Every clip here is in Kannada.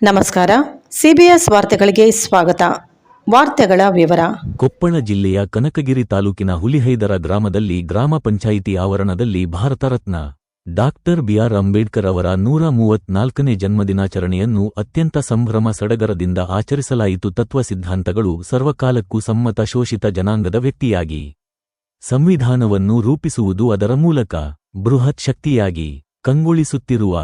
ನಮಸ್ಕಾರ. ಸಿಬಿಎಸ್ ವಾರ್ತೆಗಳಿಗೆ ಸ್ವಾಗತ. ವಾರ್ತೆಗಳ ವಿವರ. ಕೊಪ್ಪಳ ಜಿಲ್ಲೆಯ ಕನಕಗಿರಿ ತಾಲೂಕಿನ ಹುಲಿಹೈದರ ಗ್ರಾಮದಲ್ಲಿ ಗ್ರಾಮ ಪಂಚಾಯಿತಿ ಆವರಣದಲ್ಲಿ ಭಾರತ ರತ್ನ ಡಾಕ್ಟರ್ ಬಿಆರ್ ಅಂಬೇಡ್ಕರ್ ಅವರ 134ನೇ ಜನ್ಮದಿನಾಚರಣೆಯನ್ನು ಅತ್ಯಂತ ಸಂಭ್ರಮ ಸಡಗರದಿಂದ ಆಚರಿಸಲಾಯಿತು. ತತ್ವ ಸಿದ್ಧಾಂತಗಳು ಸರ್ವಕಾಲಕ್ಕೂ ಸಮ್ಮತ ಶೋಷಿತ ಜನಾಂಗದ ವ್ಯಕ್ತಿಯಾಗಿ ಸಂವಿಧಾನವನ್ನು ರೂಪಿಸುವುದು, ಅದರ ಮೂಲಕ ಬೃಹತ್ ಶಕ್ತಿಯಾಗಿ ಕಂಗೊಳಿಸುತ್ತಿರುವ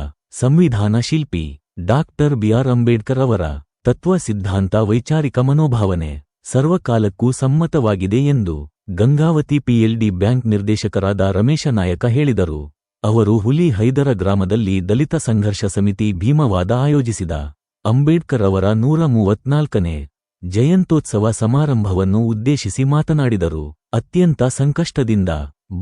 ಸಂವಿಧಾನ ಶಿಲ್ಪಿ ಡಾಕ್ಟರ್ ಬಿಆರ್ ಅಂಬೇಡ್ಕರ್ ಅವರ ತತ್ವ ಸಿದ್ಧಾಂತ ವೈಚಾರಿಕ ಮನೋಭಾವನೆ ಸರ್ವಕಾಲಕ್ಕೂ ಸಮ್ಮತವಾಗಿದೆ ಎಂದು ಗಂಗಾವತಿ ಪಿಎಲ್ಡಿ ಬ್ಯಾಂಕ್ ನಿರ್ದೇಶಕರಾದ ರಮೇಶ ನಾಯಕ ಹೇಳಿದರು. ಅವರು ಹುಲಿಹೈದರ ಗ್ರಾಮದಲ್ಲಿ ದಲಿತ ಸಂಘರ್ಷ ಸಮಿತಿ ಭೀಮವಾದ ಆಯೋಜಿಸಿದ ಅಂಬೇಡ್ಕರ್ ಅವರ 134ನೇ ಜಯಂತ್ಯೋತ್ಸವ ಸಮಾರಂಭವನ್ನು ಉದ್ದೇಶಿಸಿ ಮಾತನಾಡಿದರು. ಅತ್ಯಂತ ಸಂಕಷ್ಟದಿಂದ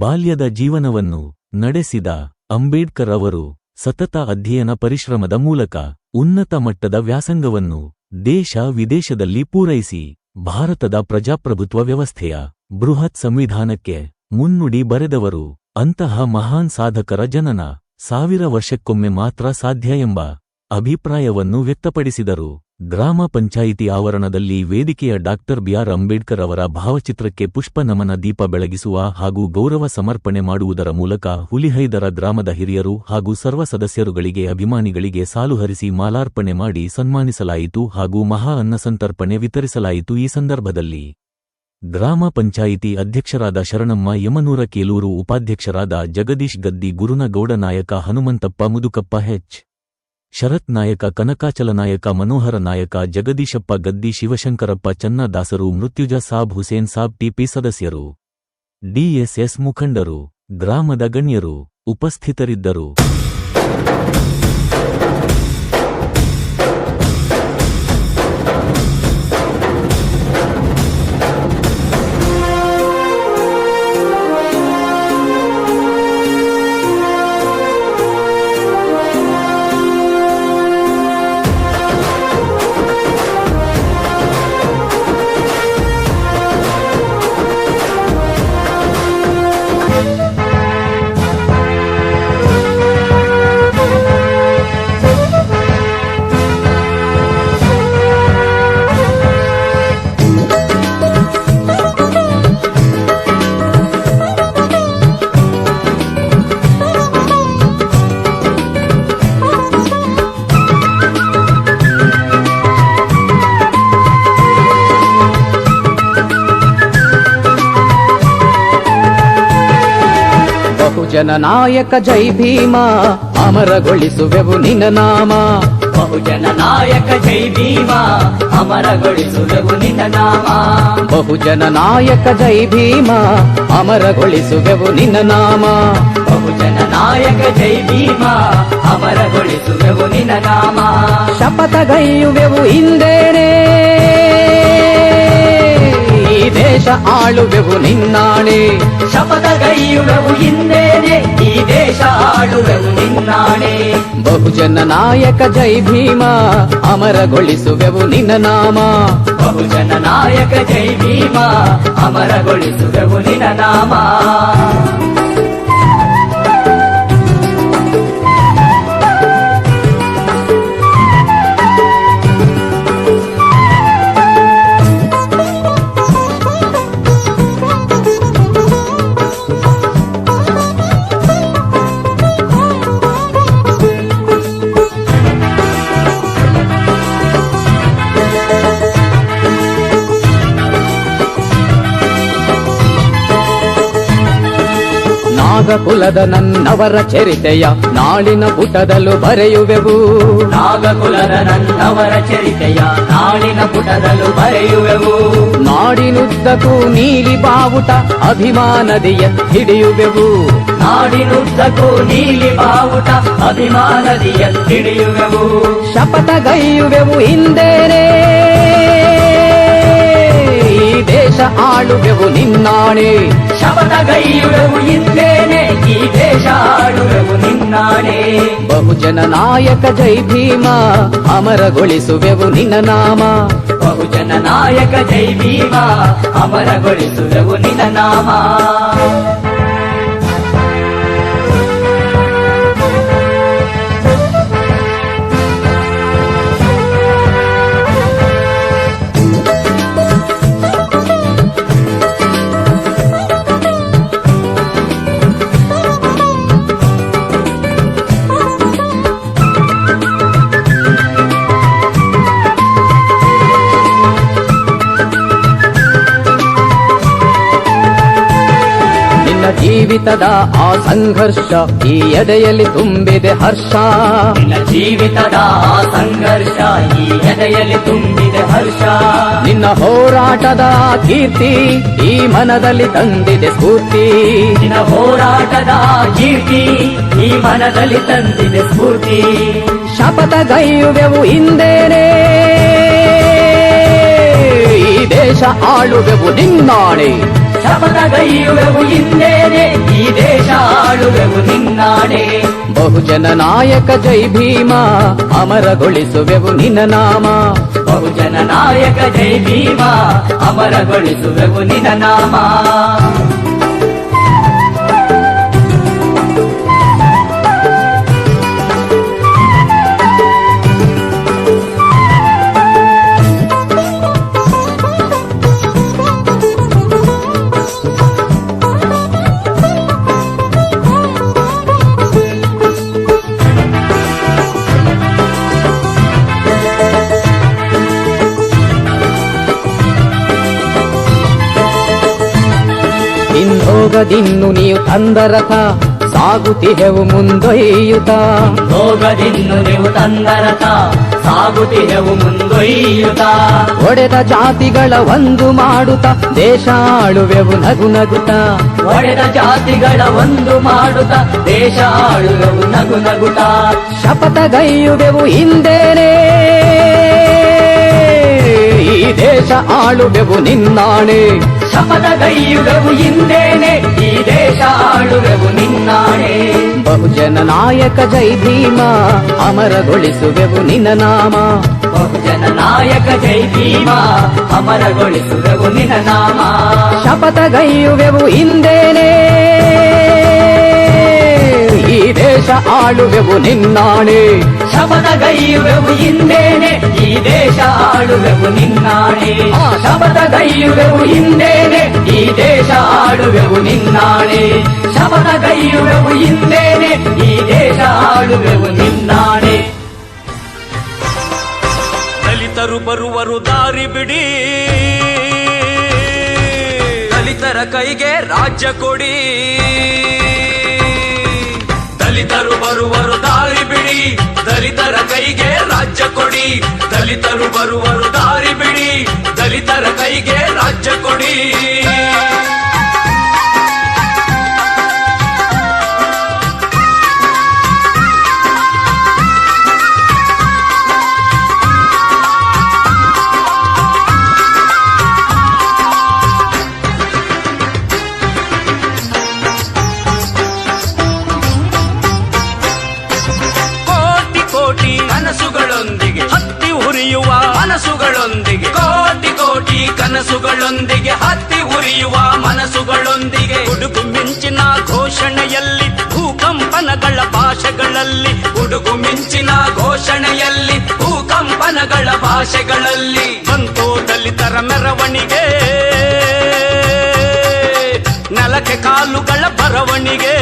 ಬಾಲ್ಯದ ಜೀವನವನ್ನು ನಡೆಸಿದ ಅಂಬೇಡ್ಕರ್ ಅವರು ಸತತ ಅಧ್ಯಯನ ಪರಿಶ್ರಮದ ಮೂಲಕ ಉನ್ನತ ಮಟ್ಟದ ವ್ಯಾಸಂಗವನ್ನು ದೇಶ ವಿದೇಶದಲ್ಲಿ ಪೂರೈಸಿ ಭಾರತದ ಪ್ರಜಾಪ್ರಭುತ್ವ ವ್ಯವಸ್ಥೆಯ ಬೃಹತ್ ಸಂವಿಧಾನಕ್ಕೆ ಮುನ್ನುಡಿ ಬರೆದವರು. ಅಂತಹ ಮಹಾನ್ ಸಾಧಕರ ಜನನ 1000 ವರ್ಷಕ್ಕೊಮ್ಮೆ ಮಾತ್ರ ಸಾಧ್ಯ ಎಂಬ ಅಭಿಪ್ರಾಯವನ್ನು ವ್ಯಕ್ತಪಡಿಸಿದರು. ಗ್ರಾಮ ಪಂಚಾಯಿತಿ ಆವರಣದಲ್ಲಿ ವೇದಿಕೆಯ ಡಾಕ್ಟರ್ ಬಿಆರ್ ಅಂಬೇಡ್ಕರ್ ಅವರ ಭಾವಚಿತ್ರಕ್ಕೆ ಪುಷ್ಪ ನಮನ ದೀಪ ಬೆಳಗಿಸುವ ಹಾಗೂ ಗೌರವ ಸಮರ್ಪಣೆ ಮಾಡುವುದರ ಮೂಲಕ ಹುಲಿಹೈದರ ಗ್ರಾಮದ ಹಿರಿಯರು ಹಾಗೂ ಸರ್ವ ಸದಸ್ಯರುಗಳಿಗೆ ಅಭಿಮಾನಿಗಳಿಗೆ ಸಾಲುಹರಿಸಿ ಮಾಲಾರ್ಪಣೆ ಮಾಡಿ ಸನ್ಮಾನಿಸಲಾಯಿತು ಹಾಗೂ ಮಹಾ ಅನ್ನಸಂತರ್ಪಣೆ ವಿತರಿಸಲಾಯಿತು. ಈ ಸಂದರ್ಭದಲ್ಲಿ ಗ್ರಾಮ ಪಂಚಾಯಿತಿ ಅಧ್ಯಕ್ಷರಾದ ಶರಣಮ್ಮ ಯಮನೂರ ಕೇಲೂರು, ಉಪಾಧ್ಯಕ್ಷರಾದ ಜಗದೀಶ್ ಗದ್ದಿ, ಗುರುನಗೌಡ ನಾಯಕ, ಹನುಮಂತಪ್ಪ ಮುದುಕಪ್ಪ, ಎಚ್ ಶರತ್ ನಾಯಕ, ಕನಕಾಚಲ ನಾಯಕ, ಮನೋಹರ ನಾಯಕ, ಜಗದೀಶಪ್ಪ ಗದ್ದಿ, ಶಿವಶಂಕರಪ್ಪ, ಚನ್ನದಾಸರು, ಮೃತ್ಯುಜ ಸಾಬ್, ಹುಸೇನ್ ಸಾಬ್, ಟಿಪಿ ಸದಸ್ಯರು, ಡಿಎಸ್ಎಸ್ ಮುಖಂಡರು, ಗ್ರಾಮದ ಗಣ್ಯರು ಉಪಸ್ಥಿತರಿದ್ದರು. ಜನನಾಯಕ ಜೈ ಭೀಮ, ಅಮರಗೊಳಿಸುವೆವು ನಿನ್ನ ನಾಮ. ಬಹುಜನ ನಾಯಕ ಜೈ ಭೀಮ, ಅಮರಗೊಳಿಸುವೆವು ನಿನ್ನ ನಾಮ. ಬಹುಜನ ನಾಯಕ ಜೈ ಭೀಮ, ಅಮರಗೊಳಿಸುವೆವು ನಿನ್ನ ನಾಮ. ಬಹುಜನ ನಾಯಕ ಜೈ ಭೀಮ, ಅಮರಗೊಳಿಸುವೆವು ನಿನ್ನ ನಾಮ. ಶಪಥಗೈಯುವೆವು ಹಿಂದೇನೆ, ಈ ದೇಶ ಆಳುವೆವು ನಿನ್ನಾಣೆ. ಶಪಥಗೈಯುವೆವು ಹಿಂದೇನೆ, ಈ ದೇಶ ಆಳುವೆವು ನಿನ್ನಾಣೆ. ಬಹುಜನ ನಾಯಕ ಜೈ ಭೀಮ, ಅಮರಗೊಳಿಸುವೆವು ನಿನ್ನ ನಾಮ. ಬಹುಜನ ನಾಯಕ ಜೈ ಭೀಮ, ಅಮರಗೊಳಿಸುವೆವು ನಿನ್ನ ನಾಮ. ನಾಗಕುಲದ ನನ್ನವರ ಚರಿತೆಯ ನಾಳಿನ ಪುಟದಲ್ಲೂ ಬರೆಯುವೆವು. ನಾಗಕುಲದ ನನ್ನವರ ಚರಿತೆಯ ನಾಳಿನ ಪುಟದಲ್ಲೂ ಬರೆಯುವೆವು. ನಾಡಿನುದ್ದಕ್ಕೂ ನೀಲಿ ಬಾವುಟ ಅಭಿಮಾನದಿಯ ಹಿಡಿಯುವೆವು. ನಾಡಿನುದ್ದಕ್ಕೂ ನೀಲಿ ಬಾವುಟ ಅಭಿಮಾನದಿಯ ಹಿಡಿಯುವೆವು. ಶಪಥಗೈಯುವೆವು ಹಿಂದೇನೆ, ಈ ದೇಶ ಆಳುವೆವು ನಿನ್ನಾಣೆ. ಶಪಥಗೈಯುವೆವು ಹಿಂದೇನೆ, ಈ ದೇಶ ಆಳುವೆವು ನಿನ್ನಾಣೆ. ಬಹುಜನ ನಾಯಕ ಜೈ ಭೀಮ, ಅಮರಗೊಳಿಸುವೆವು ನಿನ್ನ ನಾಮ. ಬಹುಜನ ನಾಯಕ ಜೈ ಭೀಮ, ಅಮರಗೊಳಿಸುವೆವು ನಿನ್ನ ನಾಮ. ನಿನ್ನ ಜೀವಿತದ ಆ ಸಂಘರ್ಷ ಈ ಎದೆಯಲ್ಲಿ ತುಂಬಿದೆ ಹರ್ಷ. ನಿನ್ನ ಜೀವಿತದ ಆ ಸಂಘರ್ಷ ಈ ಎದೆಯಲ್ಲಿ ತುಂಬಿದೆ ಹರ್ಷ. ನಿನ್ನ ಹೋರಾಟದ ಕೀರ್ತಿ ಈ ಮನದಲ್ಲಿ ತಂದಿದೆ ಸ್ಫೂರ್ತಿ. ನಿನ್ನ ಹೋರಾಟದ ಕೀರ್ತಿ ಈ ಮನದಲ್ಲಿ ತಂದಿದೆ ಸ್ಫೂರ್ತಿ. ಶಪಥಗೈಯುವೆವು ಹಿಂದೇನೆ ಈ ದೇಶ ಆಳುವೆವು ನಿನ್ನಾಣೆ. ಶಪಥಗೈಯುವೆವು ಹಿಂದೇನೆ ಈ ದೇಶ ಆಳುವೆವು ನಿನ್ನಾಣೆ. ಬಹುಜನ ನಾಯಕ ಜೈ ಭೀಮ ಅಮರಗೊಳಿಸುವೆವು ನಿನ್ನ ನಾಮ. ಬಹುಜನ ನಾಯಕ ಜೈ ಭೀಮ ಅಮರಗೊಳಿಸುವೆವು ನಿನ್ನ ನಾಮ. ಹೋಗದಿನ್ನು ನೀವು ತಂದ ರಥ ಸಾಗುತ್ತಿಹೆವು ಮುಂದೊಯ್ಯುತ್ತ. ಹೋಗದಿನ್ನು ನೀವು ತಂದ ರಥ ಸಾಗುತ್ತಿಹೆವು ಮುಂದೊಯ್ಯುತ್ತ. ಒಡೆದ ಜಾತಿಗಳ ಒಂದು ಮಾಡುತ್ತ ದೇಶ ಆಳುವೆವು ನಗು ನಗುತ್ತ. ಒಡೆದ ಜಾತಿಗಳ ಒಂದು ಮಾಡುತ್ತ ದೇಶ ಆಳುವೆವು ನಗು ನಗುತ್ತ. ಶಪಥಗೈಯುವೆವು ಹಿಂದೇನೆ ಈ ದೇಶ ಆಳುವೆವು ನಿನ್ನಾಣೆ. ಶಪಥಗೈಯುವೆವು ಹಿಂದೇನೆ ಈ ದೇಶ ಆಳುವೆವು ನಿನ್ನಾಣೆ. ಬಹುಜನ ನಾಯಕ ಜೈ ಭೀಮ ಅಮರಗೊಳಿಸುವೆವು ನಿನ್ನ ನಾಮ. ಬಹುಜನ ನಾಯಕ ಜೈ ಭೀಮ ಅಮರಗೊಳಿಸುವೆವು ನಿನ್ನ ನಾಮ. ಶಪಥಗೈಯುವೆವು ಹಿಂದೇನೆ ಈ ದೇಶ ಆಳುವೆವು ನಿನ್ನಾಣೆ. ಶಪಥಗೈಯುವೆವು ಹಿಂದೇನೆ ಈ ದೇಶ ಆಳುವೆವು ನಿನ್ನಾಣೆ. ಶಪಥಗೈಯುವೆವು ಹಿಂದೇನೆ ಈ ದೇಶ ಆಳುವೆವು ನಿನ್ನಾಣೆ. ಶಪಥಗೈಯುವೆವು ಹಿಂದೇನೆ ಈ ದೇಶ ಆಳುವೆವು ನಿನ್ನಾಣೆ. ದಲಿತರು ಬರುವರು ದಾರಿ ಬಿಡಿ, ದಲಿತರ ಕೈಗೆ ರಾಜ್ಯ ಕೊಡಿ. ದಲಿತರು ಬರುವರು ದಾರಿ ಬಿಡಿ, ದಲಿತರ ಕೈಗೆ ರಾಜ್ಯ ಕೊಡಿ. ದಲಿತರು ಬರುವರು ದಾರಿ ಬಿಡಿ, ದಲಿತರ ಕೈಗೆ ರಾಜ್ಯ ಕೊಡಿ. ಕನಸುಗಳೊಂದಿಗೆ ಹತ್ತಿ ಉರಿಯುವ ಮನಸ್ಸುಗಳೊಂದಿಗೆ, ಕೋಟಿ ಕೋಟಿ ಕನಸುಗಳೊಂದಿಗೆ ಹತ್ತಿ ಉರಿಯುವ ಮನಸ್ಸುಗಳೊಂದಿಗೆ, ಗುಡುಗು ಮಿಂಚಿನ ಘೋಷಣೆಯಲ್ಲಿ ಭೂಕಂಪನಗಳ ಭಾಷೆಗಳಲ್ಲಿ, ಗುಡುಗು ಮಿಂಚಿನ ಘೋಷಣೆಯಲ್ಲಿ ಭೂಕಂಪನಗಳ ಭಾಷೆಗಳಲ್ಲಿ ಬಂತು ದಲಿತರ ಮೆರವಣಿಗೆ, ನೆಲಕ್ಕೆ ಕಾಲುಗಳ ಬರವಣಿಗೆ.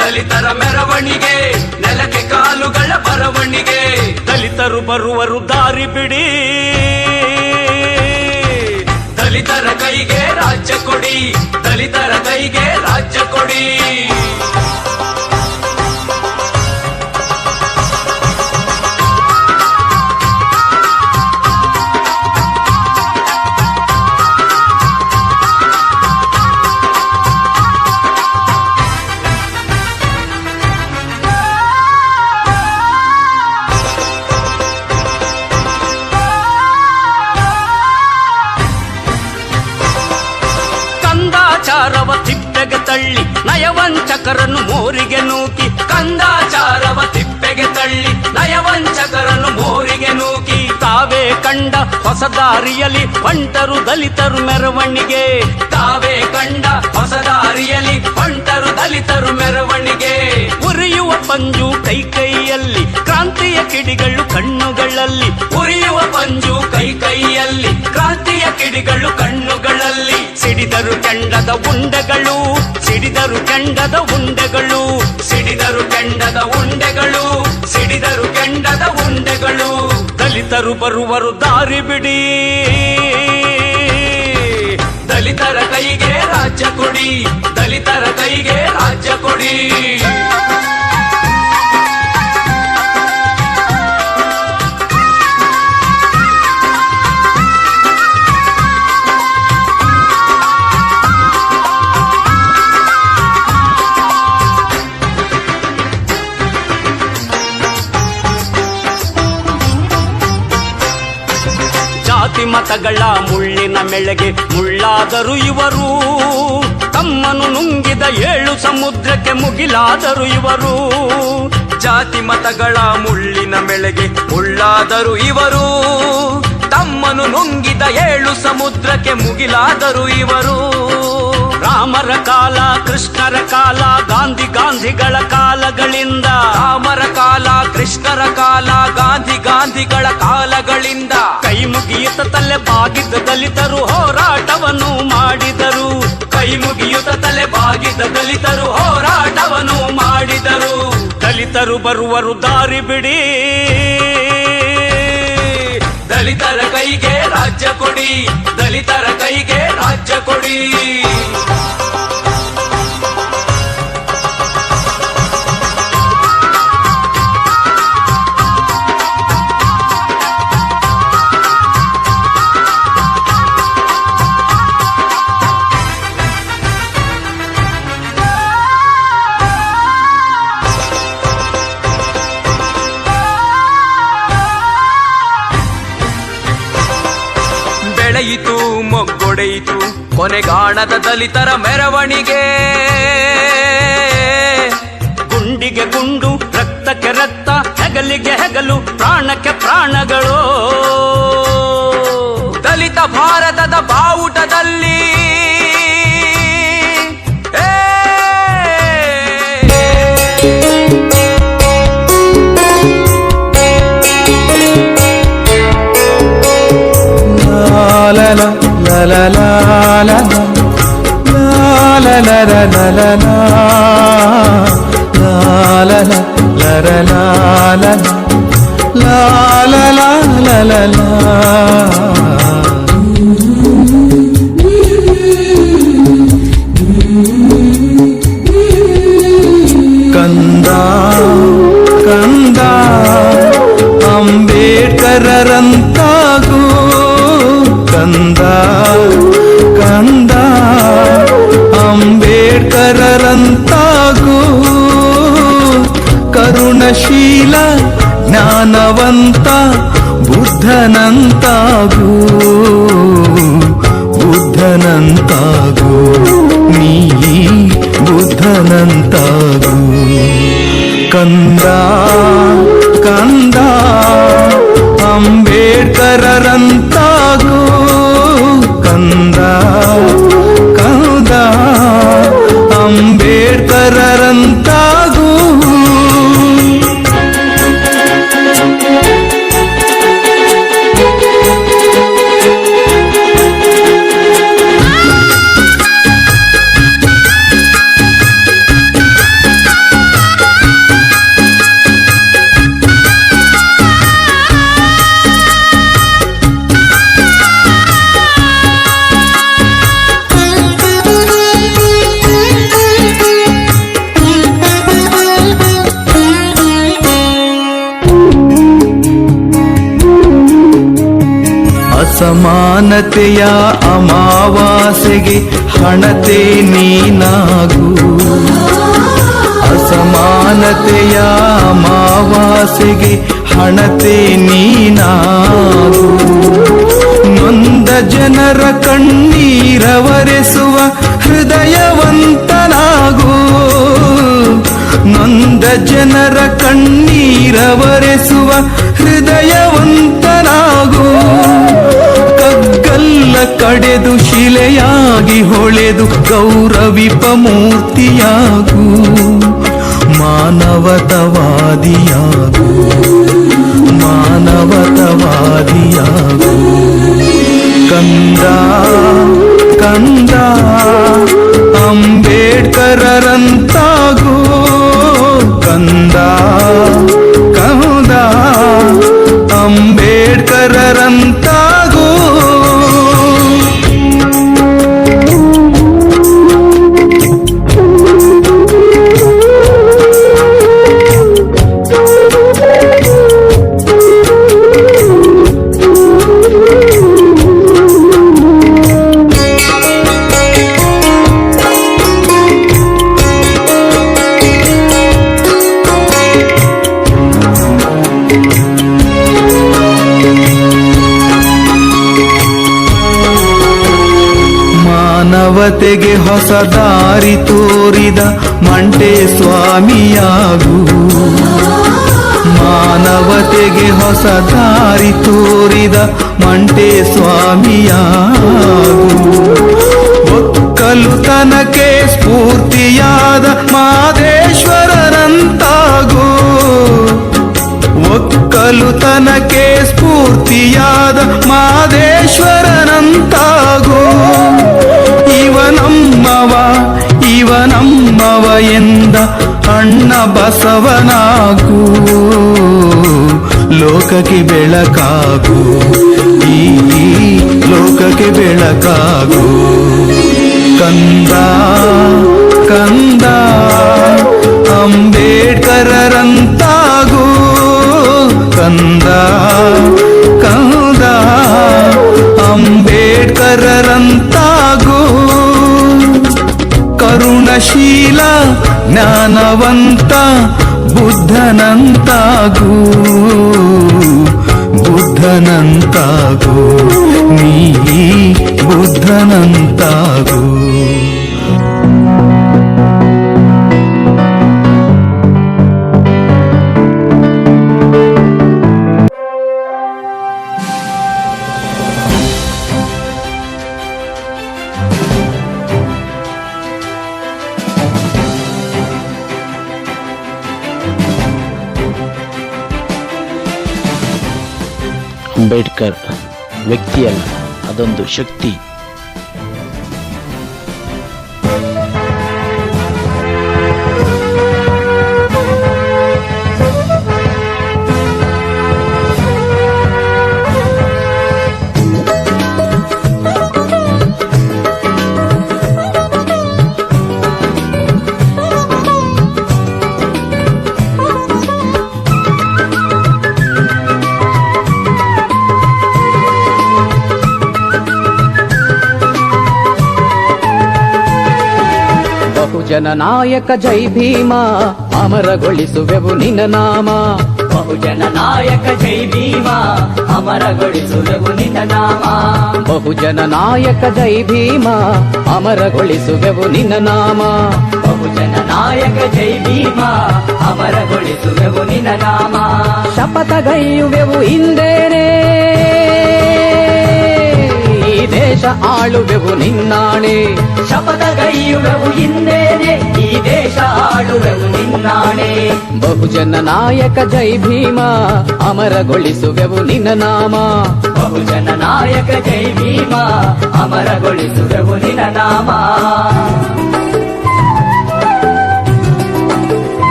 ದಲಿತರ ಮೆರವಣಿಗೆ, ನೆಲಕ್ಕೆ ಕಾಲುಗಳ ಬರವಣಿಗೆ. ದಲಿತರು ಬರುವರು ದಾರಿ ಬಿಡಿ, ದಲಿತರ ಕೈಗೆ ರಾಜ್ಯ ಕೊಡಿ. ದಲಿತರ ಕೈಗೆ ರಾಜ್ಯ ಕೊಡಿ. ಕಂದಾಚಾರವ ತಿಪ್ಪೆಗೆ ತಳ್ಳಿ ನಯವಂಚಕರನ್ನು ಮೋರಿಗೆ ನೂಕಿ, ಕಂದಾಚಾರವ ತಿಪ್ಪೆಗೆ ತಳ್ಳಿ ನಯವಂಚಕರನ್ನು ಮೋರಿಗೆ ನೂಕಿ, ತಾವೇ ಕಂಡ ಹೊಸ ದಾರಿಯಲ್ಲಿ ಹೊಂಟರು ದಲಿತರು ಮೆರವಣಿಗೆ. ತಾವೇ ಕಂಡ ಹೊಸ ದಾರಿಯಲ್ಲಿ ಹೊಂಟರು ದಲಿತರು ಮೆರವಣಿಗೆ. ಉರಿಯುವ ಪಂಜು ಕೈ ಕೈಯಲ್ಲಿ, ಕ್ರಾಂತಿಯ ಕಿಡಿಗಳು ಕಣ್ಣುಗಳಲ್ಲಿ. ಉರಿಯುವ ಪಂಜು ಕೈ ಕೈಯಲ್ಲಿ, ಕ್ರಾಂತಿಯ ಕಿಡಿಗಳು ಕಣ್ಣುಗಳಲ್ಲಿ. ಸಿಡಿದರು ಕೆಂಡದ ಉಂಡೆಗಳು, ಸಿಡಿದರು ಕೆಂಡದ ಉಂಡೆಗಳು, ಸಿಡಿದರು ಕೆಂಡದ ಉಂಡೆಗಳು, ಸಿಡಿದರು ಕೆಂಡದ ಉಂಡೆಗಳು. ದಲಿತರು ಬರುವರು ದಾರಿ ಬಿಡಿ, ದಲಿತರ ದಲಿತರ ಕೈಗೆ ರಾಜ್ಯ ಕೊಡಿ. ಜಾತಿ ಮತಗಳ ಮುಳ್ಳಿನ ಮೆಳೆಗೆ ಮುಳ್ಳಾದರು ಇವರು, ತಮ್ಮನ್ನು ನುಂಗಿದ 7 ಸಮುದ್ರಕ್ಕೆ ಮುಗಿಲಾದರು ಇವರು. ಜಾತಿ ಮತಗಳ ಮುಳ್ಳಿನ ಮೆಳೆಗೆ ಮುಳ್ಳಾದರು ಇವರು, ತಮ್ಮನು ನುಂಗಿದ 7 ಸಮುದ್ರಕ್ಕೆ ಮುಗಿಲಾದರು ಇವರು. ರಾಮರ ಕಾಲ, ಕೃಷ್ಣರ ಕಾಲ, ಗಾಂಧಿಗಳ ಕಾಲಗಳಿಂದ, ರಾಮರ ಕಾಲ, ಕೃಷ್ಣರ ಕಾಲ, ಗಾಂಧಿಗಳ ಕಾಲಗಳಿಂದ ಕೈ ಮುಗಿಯುತ್ತ ತಲೆ ಬಾಗಿದ್ದ ದಲಿತರು ಹೋರಾಟವನ್ನು ಮಾಡಿದರು. ಕೈ ಮುಗಿಯುತ್ತ ತಲೆ ಬಾಗಿದ ದಲಿತರು ಹೋರಾಟವನ್ನು ಮಾಡಿದರು. ದಲಿತರು ಬರುವರು ದಾರಿ ಬಿಡಿ, ದಲಿತರ ಕೈಗೆ ರಾಜ್ಯ ಕೊಡಿ, ದಲಿತರ ಕೈಗೆ ರಾಜ್ಯ ಕೊಡಿ. ಬೆಳೆಯಿತು ಮೊಗ್ಗೊಡೆಯಿತು ಕೊನೆಗಾಣದ ದಲಿತರ ಮೆರವಣಿಗೆ. ಗುಂಡಿಗೆ ಗುಂಡು, ರಕ್ತಕ್ಕೆ ರಕ್ತ, ಹೆಗಲಿಗೆ ಹೆಗಲು, ಪ್ರಾಣಕ್ಕೆ ಪ್ರಾಣಗಳು. ದಲಿತ ಭಾರತದ ಬಾವುಟದಲ್ಲಿ la la la la la la la la la la la la la la la la la la. ಕಂದ ಕಂದ ಅಂಬೇಡ್ಕರರಂತಾಗು, ಕಂದ ಕಂದ ಅಂಬೇಡ್ಕರರಂತಾಗು, ಕರುಣಶೀಲ ಜ್ಞಾನವಂತ ಬುದ್ಧನಂತಾಗು, ಬುದ್ಧನಂತಾಗು, ನೀ ಬುದ್ಧನಂತಾಗು. ಕಂದ ಕಂದ ಅಂಬೇಡ್ಕರರಂತಾಗು, ಕಂದ ಕಂದ ಅಂಬೇಡ್ಕರರಂತಾಗು. ಅಸಮಾನತೆಯ ಅಮಾವಾಸ್ಯೆಗೆ ಹಣತೆ ನೀನಾಗು, ಅಸಮಾನತೆಯ ಅಮಾವಾಸ್ಯೆಗೆ ಹಣತೆ ನೀನಾಗು. ನೊಂದ ಜನರ ಕಣ್ಣೀರವರೆಸುವ ಹೃದಯವಂತನಾಗು, ನೊಂದ ಜನರ ಕಣ್ಣೀರವರೆಸುವ ಹೃದಯವಂತನಾಗು. ಕಗ್ಗಲ್ಲ ಕಡೆದು ಶಿಲೆಯಾಗಿ ಹೊಳೆದು ಗೌರವಿಪ ಮೂರ್ತಿಯಾಗು, ಮಾನವತವಾದಿಯಾಗು, ಮಾನವತವಾದಿಯಾಗು. ಕಂದ ಕಂದ ಅಂಬೇಡ್ಕರರಂತಾಗು, ಕಂದ ಕಂದ ಅಂಬೇಡ್ಕರರಂತಾಗು. ಮಾನವತೆಗೆ ಹೊಸ ದಾರಿ ತೋರಿದ ಮಂಟೆ ಸ್ವಾಮಿಯಾಗು. ಮಾನವತೆಗೆ ಹೊಸ ದಾರಿ ತೋರಿದ ಮಂಟೆ ಸ್ವಾಮಿಯಾಗು. ಒಕ್ಕಲುತನಕ್ಕೆ ಸ್ಫೂರ್ತಿಯಾದ ಮಾದೇಶ್ವರರಂತಾಗು. ಒಕ್ಕಲುತನಕ್ಕೆ ಸ್ಫೂರ್ತಿಯಾದ ಮಾದೇಶ್ವರನಂತಾಗು. ಇವನಮ್ಮವ ಎಂದ ಅಣ್ಣ ಬಸವನಾಗು. ಲೋಕಕ್ಕೆ ಬೆಳಕಾಗು, ಈ ಲೋಕಕ್ಕೆ ಬೆಳಕಾಗು. ಕಂದ ಕಂದ ಅಂಬೇಡ್ಕರರಂತಾಗು. ಕಂದ ಕಂದ ಅಂಬೇಡ್ಕರರಂತಾಗು. ಕರುಣಶೀಲ ಜ್ಞಾನವಂತ ಬುದ್ಧನಂತಾಗು. ಬುದ್ಧನಂತಾಗು, ನೀ ಬುದ್ಧನಂತಾಗು. ಅಂಬೇಡ್ಕರ್ ವ್ಯಕ್ತಿಯಲ್ಲ, ಅದೊಂದು ಶಕ್ತಿ. ಜನನಾಯಕ ಜೈ ಭೀಮ, ಅಮರಗೊಳಿಸುವೆವು ನಿನ್ನ ನಾಮ. ಬಹುಜನ ನಾಯಕ ಜೈ ಭೀಮ, ಅಮರಗೊಳಿಸುವೆವು ನಿನ್ನ ನಾಮ. ಬಹುಜನ ನಾಯಕ ಜೈ ಭೀಮ, ಅಮರಗೊಳಿಸುವೆವು ನಿನ್ನ ನಾಮ. ಬಹುಜನ ನಾಯಕ ಜೈ ಭೀಮ, ಅಮರಗೊಳಿಸುವೆವು ನಿನ್ನ ನಾಮ. ಶಪಥಗೈಯುವೆವು ಹಿಂದೇನೆ, ಈ ದೇಶ ಆಳುವೆವು ನಿನ್ನಾಣೆ. ಶಪಥಗೈಯುವೆವು ಹಿಂದೇನೆ, ಈ ದೇಶ ಆಳುವೆವು ನಿನ್ನಾಣೆ. ಬಹುಜನ ನಾಯಕ ಜೈ ಭೀಮ, ಅಮರಗೊಳಿಸುವೆವು ನಿನ್ನ ನಾಮ. ಬಹುಜನ ನಾಯಕ ಜೈ ಭೀಮ, ಅಮರಗೊಳಿಸುವೆವು ನಿನ್ನ ನಾಮ.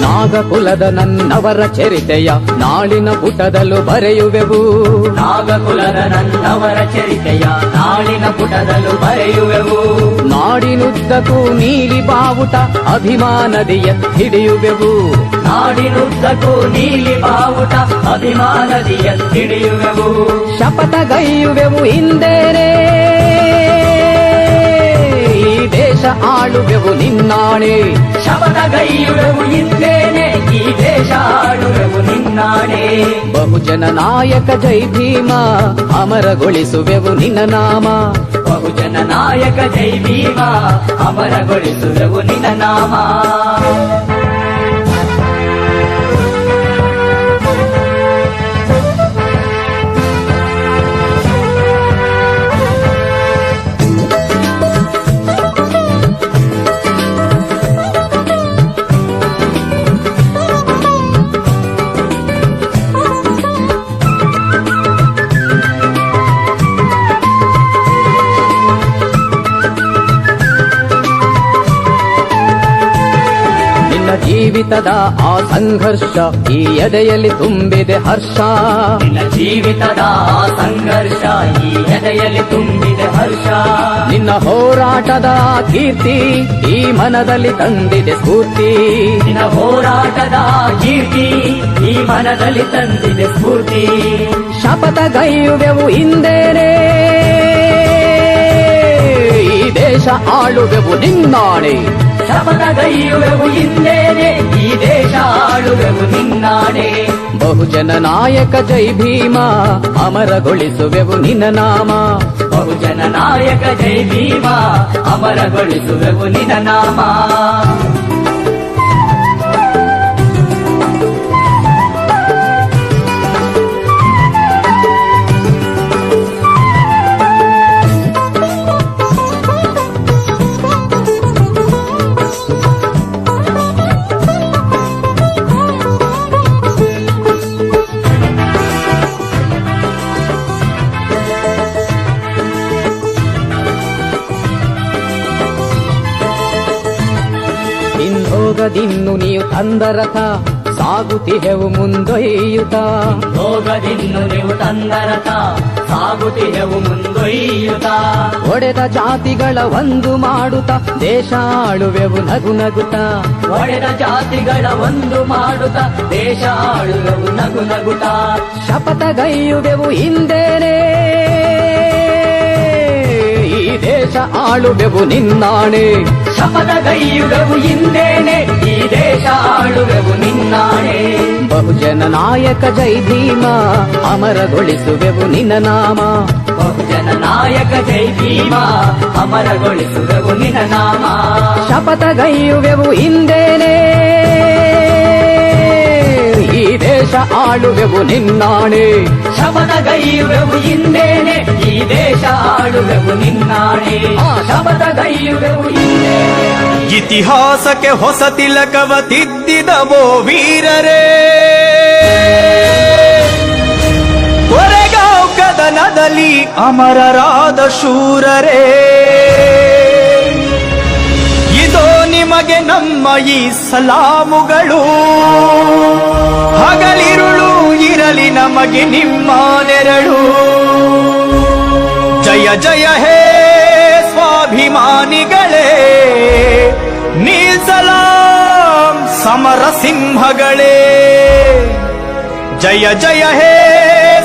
ನಾಗಕುಲದ ನನ್ನವರ ಚರಿತೆಯ ನಾಳಿನ ಪುಟದಲ್ಲೂ ಬರೆಯುವೆವು. ನಾಗಕುಲದ ನನ್ನವರ ಚರಿತೆಯ ನಾಳಿನ ಪುಟದಲ್ಲೂ ಬರೆಯುವೆವು. ನಾಡಿನುದ್ದಕ್ಕೂ ನೀಲಿ ಬಾವುಟ ಅಭಿಮಾನದಿ ಎತ್ತಿಡಿಯುವೆವು. ನಾಡಿನುದ್ದಕ್ಕೂ ನೀಲಿ ಬಾವುಟ ಅಭಿಮಾನದಿ ಎತ್ತಿಡಿಯುವೆವು. ಶಪಥಗೈಯುವೆವು ಹಿಂದೇನೆ, ಈ ದೇಶ ಆಳುವೆವು ನಿನ್ನಾಣೆ. ಶಪಥಗೈಯುವೆವು ಹಿಂದೇನೆ, ಈ ದೇಶ ಆಳುವೆವು ನಿನ್ನಾಣೆ. ಬಹುಜನ ನಾಯಕ ಜೈ ಭೀಮ, ಅಮರಗೊಳಿಸುವೆವು ನಿನ್ನ ನಾಮ. ಬಹುಜನ ನಾಯಕ ಜೈ ಭೀಮ, ಅಮರಗೊಳಿಸುವೆವು ನಿನ್ನ ನಾಮ. ನಿನ್ನ ಜೀವಿತದ ಆ ಸಂಘರ್ಷ ಈ ಎದೆಯಲ್ಲಿ ತುಂಬಿದೆ ಹರ್ಷ. ನಿನ್ನ ಜೀವಿತದ ಆ ಸಂಘರ್ಷ ಈ ಎದೆಯಲ್ಲಿ ತುಂಬಿದೆ ಹರ್ಷ. ನಿನ್ನ ಹೋರಾಟದ ಕೀರ್ತಿ ಈ ಮನದಲ್ಲಿ ತಂದಿದೆ ಸ್ಫೂರ್ತಿ. ನಿನ್ನ ಹೋರಾಟದ ಕೀರ್ತಿ ಈ ಮನದಲ್ಲಿ ತಂದಿದೆ ಸ್ಫೂರ್ತಿ. ಶಪಥಗೈಯುವೆವು ಹಿಂದೇನೆ ಈ ದೇಶ ಆಳುವೆವು ನಿನ್ನಾಣೆ. ಶಪಥಗೈಯುವೆವು ಹಿಂದೇನೆ ಈ ದೇಶ ಆಳುವೆವು ನಿನ್ನಾಣೆ. ಬಹುಜನ ನಾಯಕ ಜೈ ಭೀಮ ಅಮರಗೊಳಿಸುವೆವು ನಿನ್ನ ನಾಮ. ಬಹುಜನ ನಾಯಕ ಜೈ ಭೀಮ ಅಮರಗೊಳಿಸುವೆವು ನಿನ್ನ ನಾಮ. ಹೋಗದಿನ್ನು ನೀವು ತಂದ ರಥ ಸಾಗುತ್ತಿಹೆವು ಮುಂದೊಯ್ಯುತ್ತ. ಹೋಗದಿನ್ನು ನೀವು ತಂದ ರಥ ಸಾಗುತ್ತಿಹೆವು ಮುಂದೊಯ್ಯುತ್ತ. ಒಡೆದ ಜಾತಿಗಳ ಒಂದು ಮಾಡುತ್ತ ದೇಶ ಆಳುವೆವು ನಗು ನಗುತ್ತ. ಒಡೆದ ಜಾತಿಗಳ ಒಂದು ಮಾಡುತ್ತ ದೇಶ ಆಳುವೆವು ನಗು ನಗುತ್ತ. ಶಪಥಗೈಯುವೆವು ಹಿಂದೇನೆ ಈ ದೇಶ ಆಳುವೆವು ನಿನ್ನಾಣೆ. ಶಪಥಗೈಯುವೆವು ಹಿಂದೇನೆ ಈ ದೇಶ ಆಳುವೆವು ನಿನ್ನಾಣೆ. ಬಹುಜನ ನಾಯಕ ಜೈ ಭೀಮ ಅಮರಗೊಳಿಸುವೆವು ನಿನ್ನ ನಾಮ. ಬಹುಜನ ನಾಯಕ ಜೈ ಭೀಮ ಅಮರಗೊಳಿಸುವೆವು ನಿನ್ನ ನಾಮ. ಶಪಥಗೈಯುವೆವು ಹಿಂದೇನೆ ಈ ದೇಶ ಆಳುವೆವು ನಿನ್ನಾಣೆ. ಶಪಥಗೈಯುವೆವು ಹಿಂದೇನೆ ಈ ದೇಶ ಆಳುವೆವು ನಿನ್ನಾಣೆ. ಶಪಥಗೈಯುವೆವು ಹಿಂದೇನೆ. ಇತಿಹಾಸಕ್ಕೆ ಹೊಸ ತಿಲಕವ ತಿದ್ದಿದವೋ ವೀರರೇ, ಕೊರೆಗಾಂವ್ ಕದನದಲ್ಲಿ ಅಮರರಾದ ಶೂರರೇ, ಇದೋ ನಿಮಗೆ ನಮ್ಮ ಈ ಸಲಾಮುಗಳು. ಹಗಲಿರುಳು ಇರಲಿ ನಮಗೆ ನಿಮ್ಮ ನೆರಳು. ಜಯ ಜಯ ಹೇ ಸ್ವಾಭಿಮಾನಿಗಳೇ, ನೀಲ್ಸಲಾಂ ಸಮರ ಸಿಂಹಗಳೇ. ಜಯ ಜಯ ಹೇ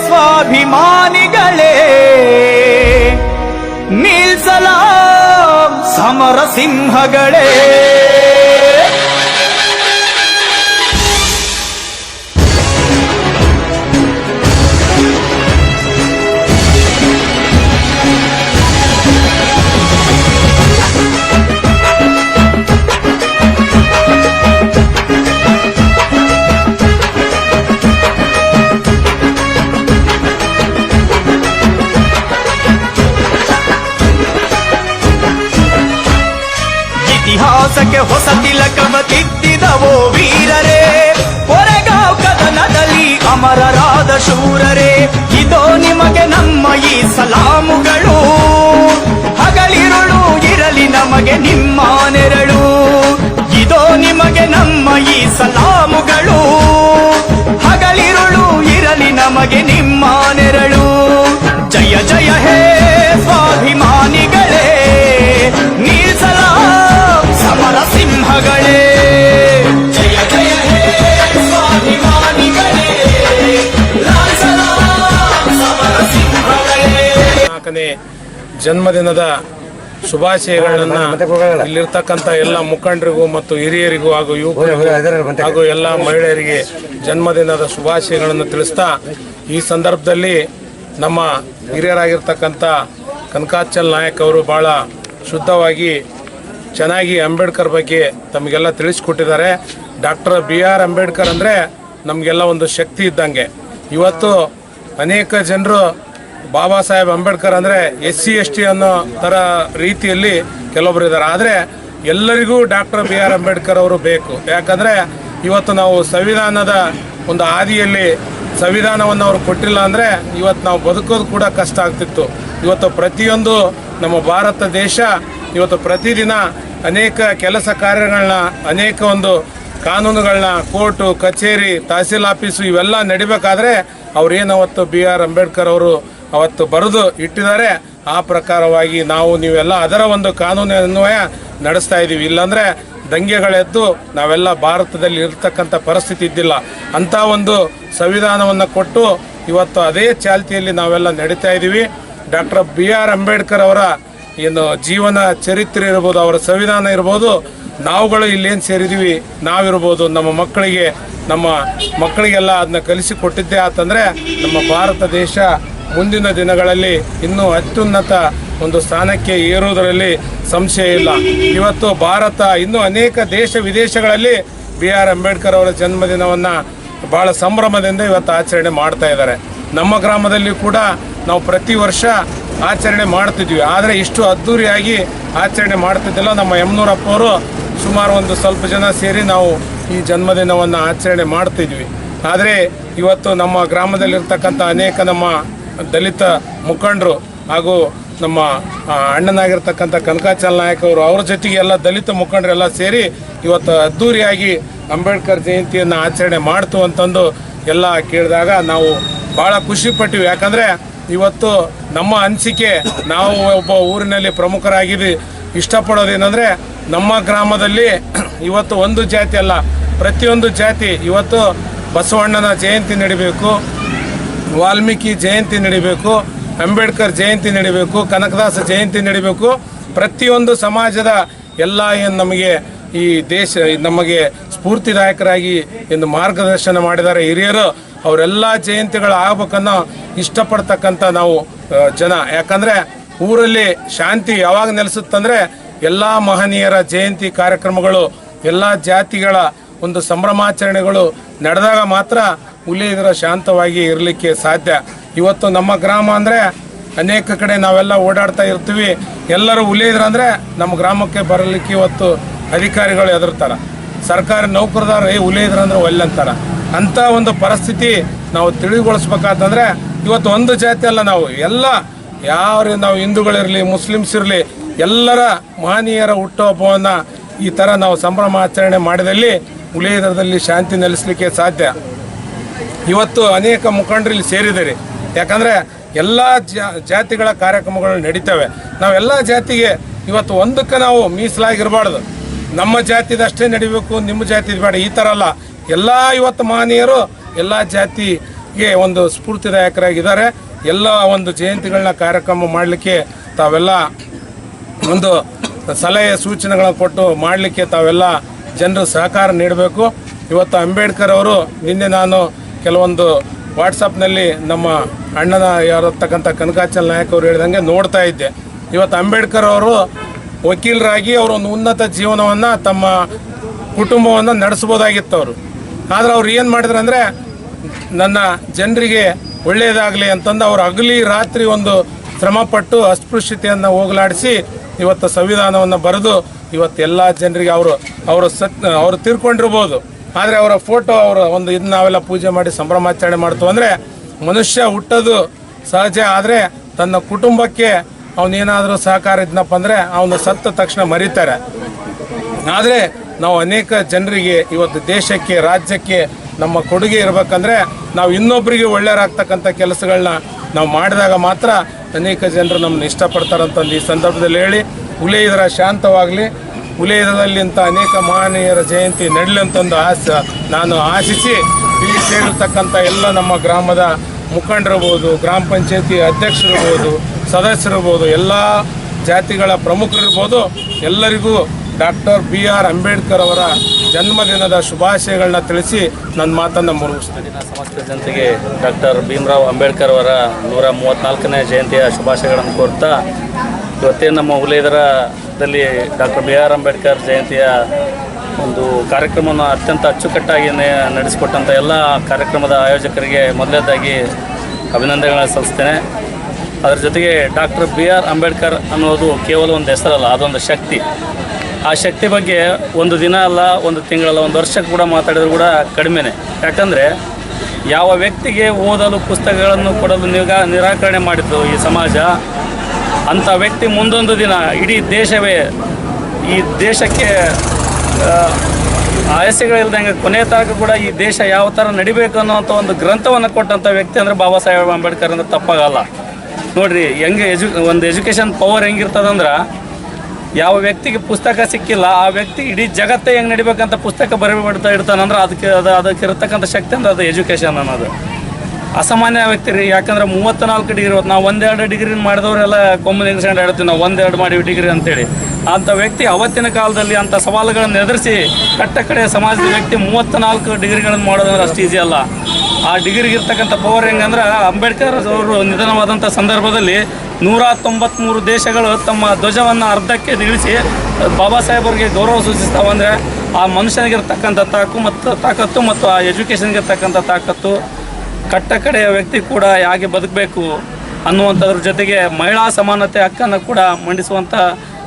ಸ್ವಾಭಿಮಾನಿಗಳೇ, ನೀಲ್ಸಲಾಂ ಸಮರ ಸಿಂಹಗಳೇ. ಇತಿಹಾಸಕ್ಕೆ ಹೊಸ ತಿಲಕವ ತಿದ್ದಿದವೋ ವೀರರೇ, ಕೊರೆಗಾಂವ್ ಕದನದಲ್ಲಿ ಅಮರರಾದ ಶೂರರೇ, ಇದೋ ನಿಮಗೆ ನಮ್ಮ ಈ ಸಲಾಮುಗಳು. ಹಗಲಿರುಳು ಇರಲಿ ನಮಗೆ ನಿಮ್ಮ ನೆರಳು. ಇದೋ ನಿಮಗೆ ನಮ್ಮ ಈ ಸಲಾಮುಗಳು. ಹಗಲಿರುಳು ಇರಲಿ ನಮಗೆ ನಿಮ್ಮ ನೆರಳು. ಜಯ ಜಯ ಹೇ ಸ್ವಾಭಿಮಾನಿಗಳೇ, ನೀಲ್ಸಲಾಂ ಸಮರ ಸಿಂಹಗಳೇ. ಜಯ ಜಯ ಹೇ ಸ್ವಾಭಿಮಾನಿಗಳೇ, ಲಾಲ್ಸಲಾಂ ಸಮರ ಸಿಂಹಗಳೇ. 4ನೇ ಜನ್ಮದಿನದ ಶುಭಾಶಯಗಳನ್ನ ಇಲ್ಲಿರ್ತಕ್ಕಂಥ ಎಲ್ಲ ಮುಖಂಡರಿಗೂ ಮತ್ತು ಹಿರಿಯರಿಗೂ ಹಾಗೂ ಯುವಕರಿಗೂ ಹಾಗೂ ಎಲ್ಲ ಮಹಿಳೆಯರಿಗೆ ಜನ್ಮದಿನದ ಶುಭಾಶಯಗಳನ್ನು ತಿಳಿಸ್ತಾ, ಈ ಸಂದರ್ಭದಲ್ಲಿ ನಮ್ಮ ಹಿರಿಯರಾಗಿರ್ತಕ್ಕಂಥ ಕನಕಾಚಲ್ ನಾಯಕ್ ಅವರು ಬಹಳ ಶುದ್ಧವಾಗಿ ಚೆನ್ನಾಗಿ ಅಂಬೇಡ್ಕರ್ ಬಗ್ಗೆ ತಮಗೆಲ್ಲ ತಿಳಿಸ್ಕೊಟ್ಟಿದ್ದಾರೆ. ಡಾಕ್ಟರ್ BR ಅಂಬೇಡ್ಕರ್ ಅಂದರೆ ನಮಗೆಲ್ಲ ಒಂದು ಶಕ್ತಿ ಇದ್ದಂಗೆ. ಇವತ್ತು ಅನೇಕ ಜನರು ಬಾಬಾ ಸಾಹೇಬ್ ಅಂಬೇಡ್ಕರ್ ಅಂದರೆ SC ST ಅನ್ನೋ ಥರ ರೀತಿಯಲ್ಲಿ ಕೆಲವೊಬ್ಬರು ಇದ್ದಾರೆ. ಆದರೆ ಎಲ್ಲರಿಗೂ ಡಾಕ್ಟರ್ BR ಅಂಬೇಡ್ಕರ್ ಅವರು ಬೇಕು. ಯಾಕಂದರೆ ಇವತ್ತು ನಾವು ಸಂವಿಧಾನದ ಒಂದು ಹಾದಿಯಲ್ಲಿ ಸಂವಿಧಾನವನ್ನು ಅವರು ಕೊಟ್ಟಿಲ್ಲ ಅಂದರೆ ಇವತ್ತು ನಾವು ಬದುಕೋದು ಕೂಡ ಕಷ್ಟ ಆಗ್ತಿತ್ತು. ಇವತ್ತು ಪ್ರತಿಯೊಂದು ನಮ್ಮ ಭಾರತ ದೇಶ ಇವತ್ತು ಪ್ರತಿದಿನ ಅನೇಕ ಕೆಲಸ ಕಾರ್ಯಗಳನ್ನ, ಅನೇಕ ಒಂದು ಕಾನೂನುಗಳನ್ನ ಕೋರ್ಟು ಕಚೇರಿ ತಹಸೀಲ್ ಆಫೀಸು ಇವೆಲ್ಲ ನಡಿಬೇಕಾದ್ರೆ ಅವ್ರೇನು ಅವತ್ತು ಬಿ ಆರ್ ಅಂಬೇಡ್ಕರ್ ಅವರು ಅವತ್ತು ಬರೆದು ಇಟ್ಟಿದ್ದಾರೆ ಆ ಪ್ರಕಾರವಾಗಿ ನಾವು ನೀವೆಲ್ಲ ಅದರ ಒಂದು ಕಾನೂನು ಅನ್ವಯ ನಡೆಸ್ತಾ ಇದ್ದೀವಿ. ಇಲ್ಲಾಂದರೆ ದಂಗೆಗಳೆದ್ದು ನಾವೆಲ್ಲ ಭಾರತದಲ್ಲಿ ಇರ್ತಕ್ಕಂಥ ಪರಿಸ್ಥಿತಿ ಇದ್ದಿಲ್ಲ. ಅಂಥ ಒಂದು ಸಂವಿಧಾನವನ್ನು ಕೊಟ್ಟು ಇವತ್ತು ಅದೇ ಚಾಲ್ತಿಯಲ್ಲಿ ನಾವೆಲ್ಲ ನಡೀತಾ ಇದ್ದೀವಿ. ಡಾಕ್ಟರ್ ಬಿ ಆರ್ ಅಂಬೇಡ್ಕರ್ ಅವರ ಏನು ಜೀವನ ಚರಿತ್ರೆ ಇರ್ಬೋದು, ಅವರ ಸಂವಿಧಾನ ಇರ್ಬೋದು, ನಾವುಗಳು ಇಲ್ಲೇನು ಸೇರಿದ್ದೀವಿ ನಾವಿರ್ಬೋದು, ನಮ್ಮ ಮಕ್ಕಳಿಗೆಲ್ಲ ಅದನ್ನ ಕಲಿಸಿಕೊಟ್ಟಿದ್ದೆ ಆತಂದರೆ ನಮ್ಮ ಭಾರತ ದೇಶ ಮುಂದಿನ ದಿನಗಳಲ್ಲಿ ಇನ್ನೂ ಅತ್ಯುನ್ನತ ಒಂದು ಸ್ಥಾನಕ್ಕೆ ಏರುವುದರಲ್ಲಿ ಸಂಶಯ ಇಲ್ಲ. ಇವತ್ತು ಭಾರತ ಇನ್ನೂ ಅನೇಕ ದೇಶ ವಿದೇಶಗಳಲ್ಲಿ ಬಿ ಆರ್ ಅಂಬೇಡ್ಕರ್ ಅವರ ಜನ್ಮದಿನವನ್ನು ಭಾಳ ಸಂಭ್ರಮದಿಂದ ಇವತ್ತು ಆಚರಣೆ ಮಾಡ್ತಾ ಇದ್ದಾರೆ. ನಮ್ಮ ಗ್ರಾಮದಲ್ಲಿ ಕೂಡ ನಾವು ಪ್ರತಿ ವರ್ಷ ಆಚರಣೆ ಮಾಡ್ತಿದ್ವಿ. ಆದರೆ ಇಷ್ಟು ಅದ್ಧೂರಿಯಾಗಿ ಆಚರಣೆ ಮಾಡ್ತಿದ್ದಿಲ್ಲ. ನಮ್ಮ ಯಮನೂರಪ್ಪ ಅವರು ಸುಮಾರು ಒಂದು ಸ್ವಲ್ಪ ಜನ ಸೇರಿ ನಾವು ಈ ಜನ್ಮದಿನವನ್ನು ಆಚರಣೆ ಮಾಡ್ತಿದ್ವಿ. ಆದರೆ ಇವತ್ತು ನಮ್ಮ ಗ್ರಾಮದಲ್ಲಿರ್ತಕ್ಕಂಥ ಅನೇಕ ನಮ್ಮ ದಲಿತ ಮುಖಂಡರು ಹಾಗೂ ನಮ್ಮ ಅಣ್ಣನಾಗಿರ್ತಕ್ಕಂಥ ಕನಕಾಚಲ ನಾಯಕ್ ಅವರು, ಅವ್ರ ಜೊತೆಗೆ ಎಲ್ಲ ದಲಿತ ಮುಖಂಡರೆಲ್ಲ ಸೇರಿ ಇವತ್ತು ಅದ್ಧೂರಿಯಾಗಿ ಅಂಬೇಡ್ಕರ್ ಜಯಂತಿಯನ್ನು ಆಚರಣೆ ಮಾಡ್ತು ಅಂತಂದು ಎಲ್ಲ ಕೇಳಿದಾಗ ನಾವು ಭಾಳ ಖುಷಿಪಟ್ಟಿವಿ. ಯಾಕಂದರೆ ಇವತ್ತು ನಮ್ಮ ಅನಿಸಿಕೆ, ನಾವು ಒಬ್ಬ ಊರಿನಲ್ಲಿ ಪ್ರಮುಖರಾಗಿದ್ದು ಇಷ್ಟಪಡೋದೇನೆಂದರೆ ನಮ್ಮ ಗ್ರಾಮದಲ್ಲಿ ಇವತ್ತು ಒಂದು ಜಾತಿ ಅಲ್ಲ, ಪ್ರತಿಯೊಂದು ಜಾತಿ ಇವತ್ತು ಬಸವಣ್ಣನ ಜಯಂತಿ ನಡಿಬೇಕು, ವಾಲ್ಮೀಕಿ ಜಯಂತಿ ನಡಿಬೇಕು, ಅಂಬೇಡ್ಕರ್ ಜಯಂತಿ ನಡಿಬೇಕು, ಕನಕದಾಸ ಜಯಂತಿ ನಡಿಬೇಕು. ಪ್ರತಿಯೊಂದು ಸಮಾಜದ ಎಲ್ಲ ಏನು ನಮಗೆ ಈ ದೇಶ ನಮಗೆ ಸ್ಫೂರ್ತಿದಾಯಕರಾಗಿ ಎಂದು ಮಾರ್ಗದರ್ಶನ ಮಾಡಿದ್ದಾರೆ ಹಿರಿಯರು, ಅವರೆಲ್ಲ ಜಯಂತಿಗಳು ಆಗ್ಬೇಕನ್ನೋ ಇಷ್ಟಪಡ್ತಕ್ಕಂಥ ನಾವು ಜನ. ಯಾಕಂದರೆ ಊರಲ್ಲಿ ಶಾಂತಿ ಯಾವಾಗ ನೆಲೆಸುತ್ತಂದರೆ ಎಲ್ಲ ಮಹನೀಯರ ಜಯಂತಿ ಕಾರ್ಯಕ್ರಮಗಳು, ಎಲ್ಲ ಜಾತಿಗಳ ಒಂದು ಸಂಭ್ರಮಾಚರಣೆಗಳು ನಡೆದಾಗ ಮಾತ್ರ ಹುಲಿಯದರ ಶಾಂತವಾಗಿ ಇರಲಿಕ್ಕೆ ಸಾಧ್ಯ. ಇವತ್ತು ನಮ್ಮ ಗ್ರಾಮ ಅಂದರೆ ಅನೇಕ ಕಡೆ ನಾವೆಲ್ಲ ಓಡಾಡ್ತಾ ಇರ್ತೀವಿ. ಎಲ್ಲರೂ ಹುಲಿಯದ್ರ ಅಂದರೆ ನಮ್ಮ ಗ್ರಾಮಕ್ಕೆ ಬರಲಿಕ್ಕೆ ಇವತ್ತು ಅಧಿಕಾರಿಗಳು ಹೆದರ್ತಾರೆ. ಸರ್ಕಾರಿ ನೌಕರದಾರ ಹುಲಿಯದ್ರ ಅಂದ್ರೆ ಒಲ್ಲೆಂತಾರೆ. ಅಂಥ ಒಂದು ಪರಿಸ್ಥಿತಿ ನಾವು ತಿಳಿಗೊಳಿಸ್ಬೇಕಾತಂದ್ರೆ ಇವತ್ತು ಒಂದು ಜಾತಿ ಅಲ್ಲ, ನಾವು ಎಲ್ಲ ನಾವು ಹಿಂದೂಗಳಿರಲಿ ಮುಸ್ಲಿಮ್ಸ್ ಇರಲಿ ಎಲ್ಲರ ಮಹನೀಯರ ಹುಟ್ಟುಹಬ್ಬವನ್ನು ಈ ಥರ ನಾವು ಸಂಭ್ರಮಾಚರಣೆ ಮಾಡಿದಲ್ಲಿ ಹುಲಿಯದರದಲ್ಲಿ ಶಾಂತಿ ನೆಲೆಸಲಿಕ್ಕೆ ಸಾಧ್ಯ. ಇವತ್ತು ಅನೇಕ ಮುಖಂಡರಲ್ಲಿ ಸೇರಿದ್ದಾರೆ. ಯಾಕಂದರೆ ಎಲ್ಲ ಜಾತಿಗಳ ಕಾರ್ಯಕ್ರಮಗಳು ನಡೀತವೆ. ನಾವೆಲ್ಲ ಜಾತಿಗೆ ಇವತ್ತು ಒಂದಕ್ಕೆ ನಾವು ಮೀಸಲಾಗಿರಬಾರ್ದು. ನಮ್ಮ ಜಾತಿದಷ್ಟೇ ನಡಿಬೇಕು, ನಿಮ್ಮ ಜಾತಿದು ಬೇಡ, ಈ ಥರ ಅಲ್ಲ. ಎಲ್ಲ ಇವತ್ತು ಮಹನೀಯರು ಎಲ್ಲ ಜಾತಿಗೆ ಒಂದು ಸ್ಫೂರ್ತಿದಾಯಕರಾಗಿದ್ದಾರೆ. ಎಲ್ಲ ಒಂದು ಜಯಂತಿಗಳನ್ನ ಕಾರ್ಯಕ್ರಮ ಮಾಡಲಿಕ್ಕೆ ತಾವೆಲ್ಲ ಒಂದು ಸಲಹೆ ಸೂಚನೆಗಳನ್ನು ಕೊಟ್ಟು ಮಾಡಲಿಕ್ಕೆ ತಾವೆಲ್ಲ ಜನರು ಸಹಕಾರ ನೀಡಬೇಕು. ಇವತ್ತು ಅಂಬೇಡ್ಕರ್ ಅವರು ನಿನ್ನೆ ನಾನು ಕೆಲವೊಂದು ವಾಟ್ಸಪ್ನಲ್ಲಿ ನಮ್ಮ ಅಣ್ಣನ ಯಾರತಕ್ಕಂಥ ಕನಕಾಚಲ ನಾಯಕ್ ಅವರು ಹೇಳಿದಂಗೆ ನೋಡ್ತಾ ಇದ್ದೆ. ಇವತ್ತು ಅಂಬೇಡ್ಕರ್ ಅವರು ವಕೀಲರಾಗಿ ಅವರು ಒಂದು ಉನ್ನತ ಜೀವನವನ್ನು ತಮ್ಮ ಕುಟುಂಬವನ್ನು ನಡೆಸ್ಬೋದಾಗಿತ್ತು ಅವರು. ಆದರೆ ಅವ್ರು ಏನು ಮಾಡಿದ್ರು ಅಂದರೆ ನನ್ನ ಜನರಿಗೆ ಒಳ್ಳೆಯದಾಗಲಿ ಅಂತಂದು ಅವರು ಹಗಲಿ ರಾತ್ರಿ ಒಂದು ಶ್ರಮಪಟ್ಟು ಅಸ್ಪೃಶ್ಯತೆಯನ್ನು ಹೋಗಲಾಡಿಸಿ ಇವತ್ತು ಸಂವಿಧಾನವನ್ನು ಬರೆದು ಇವತ್ತು ಎಲ್ಲ ಜನರಿಗೆ ಅವರು ತೀರ್ಕೊಂಡಿರ್ಬೋದು. ಆದರೆ ಅವರ ಫೋಟೋ ಅವರ ಒಂದು ಇದನ್ನ ನಾವೆಲ್ಲ ಪೂಜೆ ಮಾಡಿ ಸಂಭ್ರಮಾಚರಣೆ ಮಾಡ್ತೀವಿ. ಅಂದರೆ ಮನುಷ್ಯ ಹುಟ್ಟೋದು ಸಹಜ, ಆದರೆ ತನ್ನ ಕುಟುಂಬಕ್ಕೆ ಅವನೇನಾದರೂ ಸಹಕಾರ ಇದ್ನಪ್ಪ ಅಂದರೆ ಅವನು ಸತ್ತ ತಕ್ಷಣ ಮರೀತಾರೆ. ಆದರೆ ನಾವು ಅನೇಕ ಜನರಿಗೆ ಇವತ್ತು ದೇಶಕ್ಕೆ ರಾಜ್ಯಕ್ಕೆ ನಮ್ಮ ಕೊಡುಗೆ ಇರಬೇಕಂದ್ರೆ ನಾವು ಇನ್ನೊಬ್ಬರಿಗೆ ಒಳ್ಳೆಯರಾಗ್ತಕ್ಕಂಥ ಕೆಲಸಗಳನ್ನ ನಾವು ಮಾಡಿದಾಗ ಮಾತ್ರ ಅನೇಕ ಜನರು ನಮ್ಮನ್ನು ಇಷ್ಟಪಡ್ತಾರಂತಂದು ಈ ಸಂದರ್ಭದಲ್ಲಿ ಹೇಳಿ, ಹುಲಿಯದರ ಶಾಂತವಾಗಲಿ, ಹುಲಿಯದರಲ್ಲಿ ಇಂಥ ಅನೇಕ ಮಹನೀಯರ ಜಯಂತಿ ನಡಲಿ ಅಂತಂದು ನಾನು ಆಶಿಸಿ ಇಲ್ಲಿ ಸೇರಿರ್ತಕ್ಕಂಥ ಎಲ್ಲ ನಮ್ಮ ಗ್ರಾಮದ ಮುಖಂಡರಿರ್ಬೋದು, ಗ್ರಾಮ ಪಂಚಾಯತಿ ಅಧ್ಯಕ್ಷರಿರ್ಬೋದು, ಸದಸ್ಯರಿರ್ಬೋದು, ಎಲ್ಲ ಜಾತಿಗಳ ಪ್ರಮುಖರಿರ್ಬೋದು, ಎಲ್ಲರಿಗೂ ಡಾಕ್ಟರ್ ಬಿ ಆರ್ ಅಂಬೇಡ್ಕರ್ ಅವರ ಜನ್ಮದಿನದ ಶುಭಾಶಯಗಳನ್ನ ತಿಳಿಸಿ ನನ್ನ ಮಾತನ್ನು ಮುಗಿಸ್ತೀನಿ. ಸಮಸ್ತ ಜನತೆಗೆ ಡಾಕ್ಟರ್ ಭೀಮರಾವ್ ಅಂಬೇಡ್ಕರ್ ಅವರ 134ನೇ ಜಯಂತಿಯ ಶುಭಾಶಯಗಳನ್ನು ಕೋರ್ತಾ, ಇವತ್ತೇನು ನಮ್ಮ ಹುಲಿಯದರದಲ್ಲಿ ಡಾಕ್ಟರ್ ಬಿ ಆರ್ ಅಂಬೇಡ್ಕರ್ ಜಯಂತಿಯ ಒಂದು ಕಾರ್ಯಕ್ರಮವನ್ನು ಅತ್ಯಂತ ಅಚ್ಚುಕಟ್ಟಾಗಿ ನಡೆಸಿಕೊಟ್ಟಂಥ ಎಲ್ಲ ಕಾರ್ಯಕ್ರಮದ ಆಯೋಜಕರಿಗೆ ಮೊದಲನೇದಾಗಿ ಅಭಿನಂದನೆಗಳನ್ನು ಸಲ್ಲಿಸ್ತೇನೆ. ಅದರ ಜೊತೆಗೆ ಡಾಕ್ಟರ್ ಬಿ ಆರ್ ಅಂಬೇಡ್ಕರ್ ಅನ್ನೋದು ಕೇವಲ ಒಂದು ಹೆಸರಲ್ಲ, ಅದೊಂದು ಶಕ್ತಿ. ಆ ಶಕ್ತಿ ಬಗ್ಗೆ ಒಂದು ದಿನ ಅಲ್ಲ, ಒಂದು ತಿಂಗಳಲ್ಲ, ಒಂದು ವರ್ಷಕ್ಕೆ ಕೂಡ ಮಾತಾಡಿದ್ರು ಕೂಡ ಕಡಿಮೆನೇ. ಯಾಕಂದರೆ ಯಾವ ವ್ಯಕ್ತಿಗೆ ಓದಲು ಪುಸ್ತಕಗಳನ್ನು ಕೊಡಲು ನಿರಾಕರಣೆ ಮಾಡಿದ್ದು ಈ ಸಮಾಜ, ಅಂಥ ವ್ಯಕ್ತಿ ಮುಂದೊಂದು ದಿನ ಇಡೀ ದೇಶವೇ ಈ ದೇಶಕ್ಕೆ ಆಯಸ್ಸುಗಳಿಲ್ದಂಗೆ ಕೊನೆ ತನಕ ಕೂಡ ಈ ದೇಶ ಯಾವ ಥರ ನಡಿಬೇಕು ಅನ್ನೋಂಥ ಒಂದು ಗ್ರಂಥವನ್ನು ಕೊಟ್ಟಂಥ ವ್ಯಕ್ತಿ ಅಂದರೆ ಬಾಬಾ ಸಾಹೇಬ್ ಅಂಬೇಡ್ಕರ್ ಅಂದ್ರೆ ತಪ್ಪಾಗಲ್ಲ. ನೋಡಿರಿ ಹೆಂಗೆ ಒಂದು ಎಜುಕೇಷನ್ ಪವರ್ ಹೆಂಗಿರ್ತದಂದ್ರೆ, ಯಾವ ವ್ಯಕ್ತಿಗೆ ಪುಸ್ತಕ ಸಿಕ್ಕಿಲ್ಲ ಆ ವ್ಯಕ್ತಿ ಇಡೀ ಜಗತ್ತೇ ಹೆಂಗೆ ನಡಿಬೇಕಂತ ಪುಸ್ತಕ ಬರೆಬಿಡ್ತಾ ಇರ್ತಾನಂದ್ರೆ ಅದಕ್ಕೆ ಇರತಕ್ಕಂಥ ಶಕ್ತಿ ಅಂದ್ರೆ ಅದು ಎಜುಕೇಷನ್ ಅನ್ನೋದು. ಅಸಾಮಾನ್ಯ ವ್ಯಕ್ತಿ ರೀ. ಯಾಕಂದ್ರೆ 34 ಡಿಗ್ರಿ ಇವತ್ತು ನಾವು 1-2 ಡಿಗ್ರಿ ಮಾಡಿದವರೆಲ್ಲ ಕೊಮ್ಮೆ ನಿಲ್ಸ್ಕೊಂಡು ಹೇಳ್ತೀವಿ ನಾವು 1-2 ಮಾಡಿವಿ ಡಿಗ್ರಿ ಅಂತೇಳಿ. ಅಂಥ ವ್ಯಕ್ತಿ ಅವತ್ತಿನ ಕಾಲದಲ್ಲಿ ಅಂಥ ಸವಾಲುಗಳನ್ನು ಎದುರಿಸಿ ಕಟ್ಟ ಕಡೆ ಸಮಾಜದ ವ್ಯಕ್ತಿ 34 ಡಿಗ್ರಿಗಳನ್ನು ಮಾಡೋದಂದ್ರೆ ಅಷ್ಟು ಈಸಿ ಅಲ್ಲ. ಆ ಡಿಗ್ರಿಗೆ ಇರ್ತಕ್ಕಂಥ ಪವರ್ ಹೆಂಗಂದ್ರೆ, ಅಂಬೇಡ್ಕರ್ ಅವರು ನಿಧನವಾದಂಥ ಸಂದರ್ಭದಲ್ಲಿ 193 ದೇಶಗಳು ತಮ್ಮ ಧ್ವಜವನ್ನು ಅರ್ಧಕ್ಕೆ ನಿಲ್ಲಿಸಿ ಬಾಬಾ ಸಾಹೇಬರಿಗೆ ಗೌರವ ಸೂಚಿಸ್ತಾವಂದರೆ ಆ ಮನುಷ್ಯನಿಗಿರ್ತಕ್ಕಂಥ ತಾಕತ್ತು ಮತ್ತು ಆ ಎಜುಕೇಷನ್ಗಿರ್ತಕ್ಕಂಥ ತಾಕತ್ತು ಕಟ್ಟ ಕಡೆಯ ವ್ಯಕ್ತಿ ಕೂಡ ಹೇಗೆ ಬದುಕಬೇಕು ಅನ್ನುವಂಥದ್ರ ಜೊತೆಗೆ ಮಹಿಳಾ ಸಮಾನತೆ ಹಕ್ಕನ್ನು ಕೂಡ ಮಂಡಿಸುವಂಥ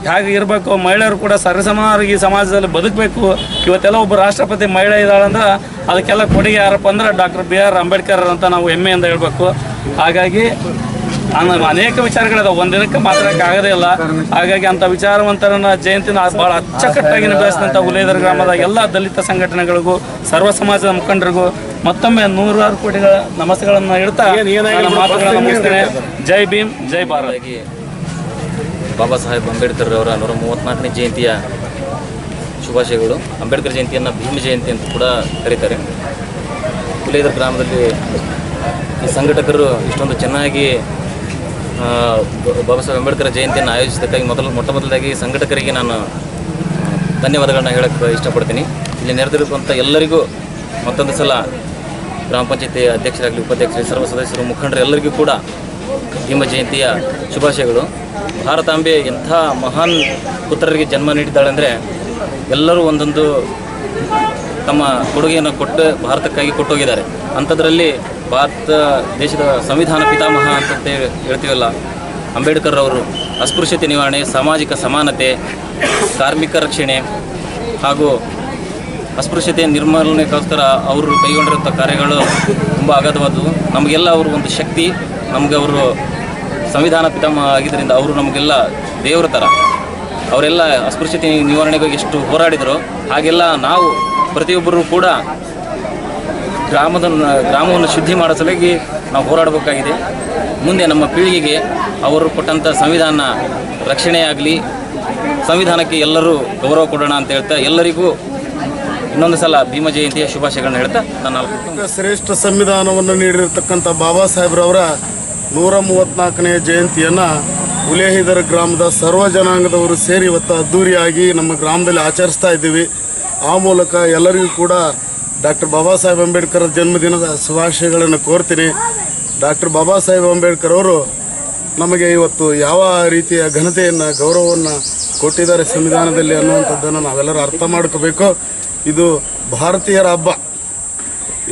ಹೇಗೆ ಇರಬೇಕು, ಮಹಿಳೆಯರು ಕೂಡ ಸರಿಸಮಾನವಾಗಿ ಸಮಾಜದಲ್ಲಿ ಬದುಕಬೇಕು. ಇವತ್ತೆಲ್ಲ ಒಬ್ಬ ರಾಷ್ಟ್ರಪತಿ ಮಹಿಳೆ ಇದ್ದಾಳಂದ್ರೆ ಅದಕ್ಕೆಲ್ಲ ಕೊಡುಗೆ ಯಾರಪ್ಪ ಅಂದ್ರೆ ಡಾಕ್ಟರ್ B.R. ಅಂಬೇಡ್ಕರ್ ಅಂತ ನಾವು ಹೆಮ್ಮೆಯಿಂದ ಹೇಳಬೇಕು. ಹಾಗಾಗಿ ಅನೇಕ ವಿಚಾರಗಳಿದಾವೆ, ಒಂದಿನಕ್ಕೆ ಮಾತಾಡೋಕ್ಕೆ ಆಗೋದೇ ಇಲ್ಲ. ಹಾಗಾಗಿ ಅಂಥ ವಿಚಾರವಂತರನ್ನ ಜಯಂತಿನ ಭಾಳ ಅಚ್ಚುಕಟ್ಟಾಗಿ ನಿರ್ವಹಿಸಿದಂಥ ಹುಲಿಹೈದರ ಗ್ರಾಮದ ಎಲ್ಲ ದಲಿತ ಸಂಘಟನೆಗಳಿಗೂ ಸರ್ವ ಸಮಾಜದ ಮುಖಂಡರಿಗೂ ಮತ್ತೊಮ್ಮೆ 100 ಕೋಟಿಗಳ ನಮಸ್ತೆಗಳನ್ನು ಇಡ್ತಾ ನನ್ನ ಮಾತುಗಳನ್ನು ಮುಗಿಸ್ತೇನೆ. ಜೈ ಭೀಮ್, ಜೈ ಭಾರತ್. ಬಾಬಾ ಸಾಹೇಬ್ ಅಂಬೇಡ್ಕರ್ ಅವರ 134ನೇ ಜಯಂತಿಯ ಶುಭಾಶಯಗಳು. ಅಂಬೇಡ್ಕರ್ ಜಯಂತಿಯನ್ನು ಭೀಮ ಜಯಂತಿ ಅಂತ ಕೂಡ ಕರೀತಾರೆ. ಹುಲಿಹೈದರ ಗ್ರಾಮದಲ್ಲಿ ಈ ಸಂಘಟಕರು ಇಷ್ಟೊಂದು ಚೆನ್ನಾಗಿ ಬಾಬಾ ಸಾಹೇಬ್ ಅಂಬೇಡ್ಕರ್ ಜಯಂತಿಯನ್ನು ಆಯೋಜಿಸಿದ್ದಕ್ಕಾಗಿ ಮೊಟ್ಟ ಮೊದಲಾಗಿ ಸಂಘಟಕರಿಗೆ ನಾನು ಧನ್ಯವಾದಗಳನ್ನ ಹೇಳಕ್ಕೆ ಇಷ್ಟಪಡ್ತೀನಿ. ಇಲ್ಲಿ ನೆರೆದಿರುವಂಥ ಎಲ್ಲರಿಗೂ ಮತ್ತೊಂದು ಸಲ ಗ್ರಾಮ ಪಂಚಾಯತಿ ಅಧ್ಯಕ್ಷರಾಗಲಿ, ಉಪಾಧ್ಯಕ್ಷರು, ಸರ್ವ ಸದಸ್ಯರು, ಮುಖಂಡರು ಎಲ್ಲರಿಗೂ ಕೂಡ ಭೀಮ ಜಯಂತಿಯ ಶುಭಾಶಯಗಳು. ಭಾರತಾಂಬೆ ಎಂಥ ಮಹಾನ್ ಪುತ್ರರಿಗೆ ಜನ್ಮ ನೀಡಿದ್ದಾಳೆ ಅಂದರೆ ಎಲ್ಲರೂ ಒಂದೊಂದು ತಮ್ಮ ಕೊಡುಗೆಯನ್ನು ಕೊಟ್ಟು ಭಾರತಕ್ಕಾಗಿ ಕೊಟ್ಟೋಗಿದ್ದಾರೆ. ಅಂಥದ್ರಲ್ಲಿ ಭಾರತ ದೇಶದ ಸಂವಿಧಾನ ಪಿತಾಮಹ ಅಂತ ಹೇಳ್ತೀವಲ್ಲ, ಅಂಬೇಡ್ಕರ್ ಅವರು ಅಸ್ಪೃಶ್ಯತೆ ನಿವಾರಣೆ, ಸಾಮಾಜಿಕ ಸಮಾನತೆ, ಕಾರ್ಮಿಕ ರಕ್ಷಣೆ ಹಾಗೂ ಅಸ್ಪೃಶ್ಯತೆ ನಿರ್ಮೂಲನೆಗೋಸ್ಕರ ಅವರು ಕೈಗೊಂಡಿರುವಂಥ ಕಾರ್ಯಗಳು ತುಂಬ ಅಗಾಧವಾದವು. ನಮಗೆಲ್ಲ ಅವರು ಒಂದು ಶಕ್ತಿ. ನಮಗೆ ಅವರು ಸಂವಿಧಾನ ಪಿತಾಮಹ ಆಗಿದ್ದರಿಂದ ಅವರು ನಮಗೆಲ್ಲ ದೇವರ ಥರ. ಅವರೆಲ್ಲ ಅಸ್ಪೃಶ್ಯತೆ ನಿವಾರಣೆಗಾಗಿ ಎಷ್ಟು ಹೋರಾಡಿದರು, ಹಾಗೆಲ್ಲ ನಾವು ಪ್ರತಿಯೊಬ್ಬರೂ ಕೂಡ ಗ್ರಾಮವನ್ನು ಶುದ್ಧಿ ಮಾಡೋ ಸಲುವಾಗಿ ನಾವು ಹೋರಾಡಬೇಕಾಗಿದೆ. ಮುಂದೆ ನಮ್ಮ ಪೀಳಿಗೆಗೆ ಅವರು ಕೊಟ್ಟಂಥ ಸಂವಿಧಾನ ರಕ್ಷಣೆಯಾಗಲಿ, ಸಂವಿಧಾನಕ್ಕೆ ಎಲ್ಲರೂ ಗೌರವ ಕೊಡೋಣ ಅಂತ ಹೇಳ್ತಾ ಎಲ್ಲರಿಗೂ ಇನ್ನೊಂದು ಸಲ ಭೀಮ ಜಯಂತಿಯ ಶುಭಾಶಯಗಳನ್ನ ಹೇಳ್ತಾ ನಾನು ಶ್ರೇಷ್ಠ ಸಂವಿಧಾನವನ್ನು ನೀಡಿರತಕ್ಕಂಥ ಬಾಬಾ ಸಾಹೇಬ್ರವರ 134ನೇ ಜಯಂತಿಯನ್ನು ಹುಲಿಹೈದರ ಗ್ರಾಮದ ಸರ್ವ ಜನಾಂಗದವರು ಸೇರಿ ಇವತ್ತು ಅದ್ದೂರಿಯಾಗಿ ನಮ್ಮ ಗ್ರಾಮದಲ್ಲಿ ಆಚರಿಸ್ತಾ ಇದ್ದೀವಿ. ಆ ಮೂಲಕ ಎಲ್ಲರಿಗೂ ಕೂಡ ಡಾಕ್ಟರ್ ಬಾಬಾ ಸಾಹೇಬ್ ಅಂಬೇಡ್ಕರ್ ಜನ್ಮದಿನದ ಶುಭಾಶಯಗಳನ್ನು ಕೋರ್ತೀನಿ. ಡಾಕ್ಟರ್ ಬಾಬಾ ಸಾಹೇಬ್ ಅಂಬೇಡ್ಕರ್ ಅವರು ನಮಗೆ ಇವತ್ತು ಯಾವ ರೀತಿಯ ಘನತೆಯನ್ನು, ಗೌರವವನ್ನು ಕೊಟ್ಟಿದ್ದಾರೆ ಸಂವಿಧಾನದಲ್ಲಿ ಅನ್ನುವಂಥದ್ದನ್ನು ನಾವೆಲ್ಲರೂ ಅರ್ಥ ಮಾಡ್ಕೋಬೇಕು. ಇದು ಭಾರತೀಯರ ಹಬ್ಬ.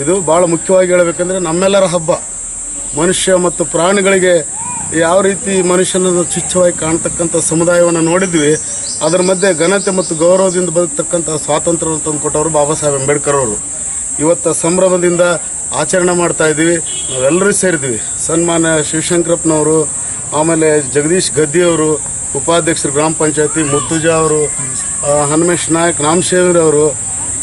ಇದು ಭಾಳ ಮುಖ್ಯವಾಗಿ ಹೇಳಬೇಕಂದ್ರೆ ನಮ್ಮೆಲ್ಲರ ಹಬ್ಬ. ಮನುಷ್ಯ ಮತ್ತು ಪ್ರಾಣಿಗಳಿಗೆ ಯಾವ ರೀತಿ ಮನುಷ್ಯನನ್ನು ತುಚ್ಛವಾಗಿ ಕಾಣ್ತಕ್ಕಂಥ ಸಮುದಾಯವನ್ನು ನೋಡಿದ್ವಿ, ಅದರ ಮಧ್ಯೆ ಘನತೆ ಮತ್ತು ಗೌರವದಿಂದ ಬದುಕ್ತಕ್ಕಂಥ ಸ್ವಾತಂತ್ರ್ಯವನ್ನು ತಂದು ಕೊಟ್ಟವರು ಬಾಬಾ ಸಾಹೇಬ್ ಅಂಬೇಡ್ಕರ್ ಅವರು. ಇವತ್ತು ಸಂಭ್ರಮದಿಂದ ಆಚರಣೆ ಮಾಡ್ತಾ ಇದ್ದೀವಿ. ನಾವೆಲ್ಲರೂ ಸೇರಿದ್ವಿ. ಸನ್ಮಾನ್ಯ ಶಿವಶಂಕರಪ್ಪನವರು, ಆಮೇಲೆ ಜಗದೀಶ್ ಗದ್ದಿಯವರು, ಉಪಾಧ್ಯಕ್ಷರು ಗ್ರಾಮ ಪಂಚಾಯತಿ ಮುತ್ತುಜಾ ಅವರು, ಹನುಮೇಶ್ ನಾಯಕ್ ನಾಮಶೇವರ್ ಅವರು,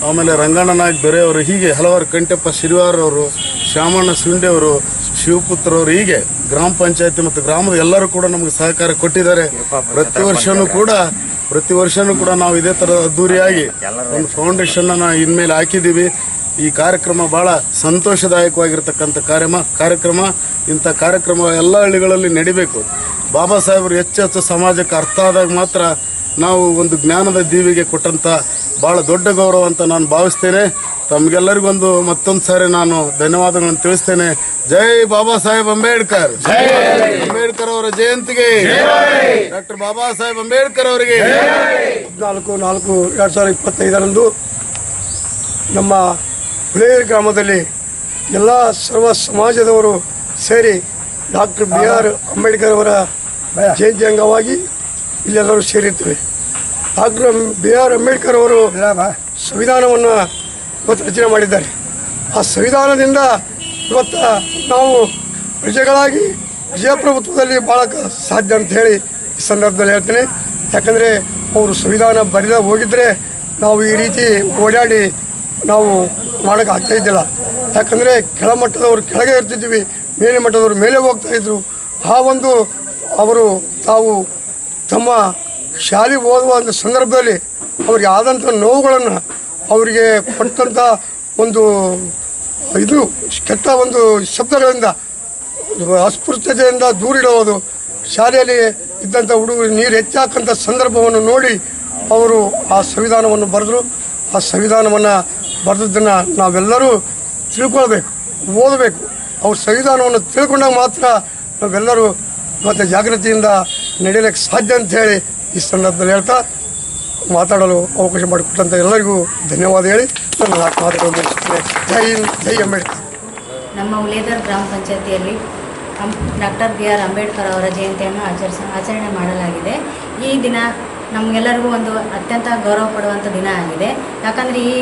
ಆಮೇಲೆ ರಂಗಣ್ಣ ನಾಯಕ್ ದೊರೆಯವರು, ಹೀಗೆ ಹಲವಾರು, ಕಂಠಪ್ಪ ಶಿರ್ವಾರ್ ಅವರು, ಶ್ಯಾಮಣ್ಣ ಸುಂಡೆ ಅವರು, ಶಿವಪುತ್ರವರು, ಹೀಗೆ ಗ್ರಾಮ ಪಂಚಾಯತಿ ಮತ್ತು ಗ್ರಾಮದ ಎಲ್ಲರೂ ಕೂಡ ನಮಗೆ ಸಹಕಾರ ಕೊಟ್ಟಿದ್ದಾರೆ. ಪ್ರತಿ ವರ್ಷವೂ ಕೂಡ ನಾವು ಇದೇ ಥರ ಅದ್ದೂರಿಯಾಗಿ ಒಂದು ಫೌಂಡೇಶನ್ನ ಇನ್ಮೇಲೆ ಹಾಕಿದ್ದೀವಿ. ಈ ಕಾರ್ಯಕ್ರಮ ಭಾಳ ಸಂತೋಷದಾಯಕವಾಗಿರ್ತಕ್ಕಂಥ ಕಾರ್ಯಕ್ರಮ. ಇಂಥ ಕಾರ್ಯಕ್ರಮ ಎಲ್ಲ ಹಳ್ಳಿಗಳಲ್ಲಿ ನಡಿಬೇಕು. ಬಾಬಾ ಸಾಹೇಬರು ಹೆಚ್ಚು ಸಮಾಜಕ್ಕೆ ಅರ್ಥ ಆದಾಗ ಮಾತ್ರ ನಾವು ಒಂದು ಜ್ಞಾನದ ದೀವಿಗೆ ಕೊಟ್ಟಂಥ ಭಾಳ ದೊಡ್ಡ ಗೌರವ ಅಂತ ನಾನು ಭಾವಿಸ್ತೇನೆ. ತಮಗೆಲ್ಲರಿಗೊಂದು ಮತ್ತೊಂದು ಸಾರಿ ನಾನು ಧನ್ಯವಾದಗಳನ್ನು ತಿಳಿಸ್ತೇನೆ. ಜೈ ಬಾಬಾ ಸಾಹೇಬ್ ಅಂಬೇಡ್ಕರ್. ಅಂಬೇಡ್ಕರ್ ಅವರ ಜಯಂತಿಗೆ, ಡಾಕ್ಟರ್ ಬಾಬಾ ಸಾಹೇಬ್ ಅಂಬೇಡ್ಕರ್ ಅವರಿಗೆ. 14/4/2025 ನಮ್ಮ ಹುಲಿಹೈದರ ಗ್ರಾಮದಲ್ಲಿ ಎಲ್ಲ ಸರ್ವ ಸಮಾಜದವರು ಸೇರಿ ಡಾಕ್ಟರ್ B.R. ಅಂಬೇಡ್ಕರ್ ಅವರ ಜಯಂತಿ ಅಂಗವಾಗಿ ಇಲ್ಲೆಲ್ಲರೂ ಸೇರಿರ್ತೀವಿ. Doctor B.R. ಅಂಬೇಡ್ಕರ್ ಅವರು ಸಂವಿಧಾನವನ್ನು ಇವತ್ತು ರಚನೆ ಮಾಡಿದ್ದಾರೆ. ಆ ಸಂವಿಧಾನದಿಂದ ಇವತ್ತು ನಾವು ಪ್ರಜೆಗಳಾಗಿ ಪ್ರಜಾಪ್ರಭುತ್ವದಲ್ಲಿ ಬಾಳಕ್ಕೆ ಸಾಧ್ಯ ಅಂತ ಹೇಳಿ ಈ ಸಂದರ್ಭದಲ್ಲಿ ಹೇಳ್ತೇನೆ. ಯಾಕಂದರೆ ಅವರು ಸಂವಿಧಾನ ಬರೆದ ಹೋಗಿದ್ದರೆ ನಾವು ಈ ರೀತಿ ಓಡಾಡಿ ನಾವು ಮಾಡೋಕ್ಕೆ ಆಗ್ತಾಯಿದ್ದಿಲ್ಲ. ಯಾಕಂದರೆ ಕೆಳಮಟ್ಟದವರು ಕೆಳಗೆ ಇರ್ತಿದ್ವಿ, ಮೇಲೆ ಮಟ್ಟದವರು ಮೇಲೆ ಹೋಗ್ತಾಯಿದ್ರು. ಆ ಒಂದು ಅವರು ತಾವು ತಮ್ಮ ಶಾಲೆಗೆ ಓದುವ ಒಂದು ಸಂದರ್ಭದಲ್ಲಿ ಅವ್ರಿಗೆ ಆದಂಥ ನೋವುಗಳನ್ನು ಅವರಿಗೆ ಕೊಟ್ಟಂಥ ಒಂದು ಇದು ಕೆಟ್ಟ ಒಂದು ಶಬ್ದಗಳಿಂದ ಅಸ್ಪೃಶ್ಯತೆಯಿಂದ ದೂರಿಡುವುದು, ಶಾಲೆಯಲ್ಲಿ ಇದ್ದಂಥ ಹುಡುಗರು ನೀರು ಹೆಚ್ಚಾಕಂಥ ಸಂದರ್ಭವನ್ನು ನೋಡಿ ಅವರು ಆ ಸಂವಿಧಾನವನ್ನು ಬರೆದರು. ಆ ಸಂವಿಧಾನವನ್ನು ಬರೆದದ್ದನ್ನು ನಾವೆಲ್ಲರೂ ತಿಳ್ಕೊಳ್ಬೇಕು, ಓದಬೇಕು. ಅವ್ರ ಸಂವಿಧಾನವನ್ನು ತಿಳ್ಕೊಂಡಾಗ ಮಾತ್ರ ನಾವೆಲ್ಲರೂ ಮತ್ತು ಜಾಗೃತಿಯಿಂದ ನಡೆಯಲಿಕ್ಕೆ ಸಾಧ್ಯ ಅಂಥೇಳಿ ಈ ಸಂದರ್ಭದಲ್ಲಿ ಹೇಳ್ತಾ ಮಾತಾಡಲು ಅವಕಾಶ ಮಾಡಿಕೊಟ್ಟಂಥ ಎಲ್ಲರಿಗೂ ಧನ್ಯವಾದ ಹೇಳಿ ನನ್ನ ಮಾತುಗಳನ್ನು ಮುಗಿಸುತ್ತೇನೆ. ಜೈ ಹಿಂದ್, ಜೈ ಅಂಬೇಡ್ಕರ್. ನಮ್ಮ ಉಲೇದರ್ ಗ್ರಾಮ ಪಂಚಾಯತಿಯಲ್ಲಿ ಡಾಕ್ಟರ್ BR ಅಂಬೇಡ್ಕರ್ ಅವರ ಜಯಂತಿಯನ್ನು ಆಚರಣೆ ಮಾಡಲಾಗಿದೆ. ಈ ದಿನ ನಮಗೆಲ್ಲರಿಗೂ ಒಂದು ಅತ್ಯಂತ ಗೌರವ ಪಡುವಂಥ ದಿನ ಆಗಿದೆ. ಯಾಕಂದರೆ ಈ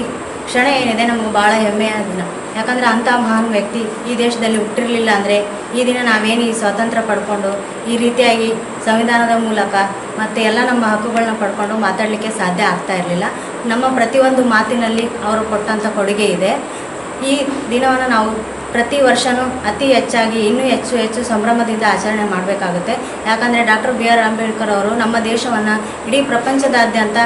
ಕ್ಷಣ ಏನಿದೆ ನಮಗೆ ಭಾಳ ಹೆಮ್ಮೆಯ ದಿನ. ಯಾಕಂದರೆ ಅಂಥ ಮಹಾನ್ ವ್ಯಕ್ತಿ ಈ ದೇಶದಲ್ಲಿ ಹುಟ್ಟಿರಲಿಲ್ಲ ಅಂದರೆ ಈ ದಿನ ನಾವೇನು ಈ ಸ್ವಾತಂತ್ರ್ಯ ಪಡ್ಕೊಂಡು ಈ ರೀತಿಯಾಗಿ ಸಂವಿಧಾನದ ಮೂಲಕ ಮತ್ತು ಎಲ್ಲ ನಮ್ಮ ಹಕ್ಕುಗಳನ್ನ ಪಡ್ಕೊಂಡು ಮಾತಾಡಲಿಕ್ಕೆ ಸಾಧ್ಯ ಆಗ್ತಾ ಇರಲಿಲ್ಲ. ನಮ್ಮ ಪ್ರತಿಯೊಂದು ಮಾತಿನಲ್ಲಿ ಅವರು ಕೊಟ್ಟಂಥ ಕೊಡುಗೆ ಇದೆ. ಈ ದಿನವನ್ನು ನಾವು ಪ್ರತಿ ವರ್ಷವೂ ಅತಿ ಹೆಚ್ಚಾಗಿ ಇನ್ನೂ ಹೆಚ್ಚು ಸಂಭ್ರಮದಿಂದ ಆಚರಣೆ ಮಾಡಬೇಕಾಗುತ್ತೆ. ಯಾಕಂದರೆ ಡಾಕ್ಟರ್ BR ಅಂಬೇಡ್ಕರ್ ಅವರು ನಮ್ಮ ದೇಶವನ್ನು ಇಡೀ ಪ್ರಪಂಚದಾದ್ಯಂತ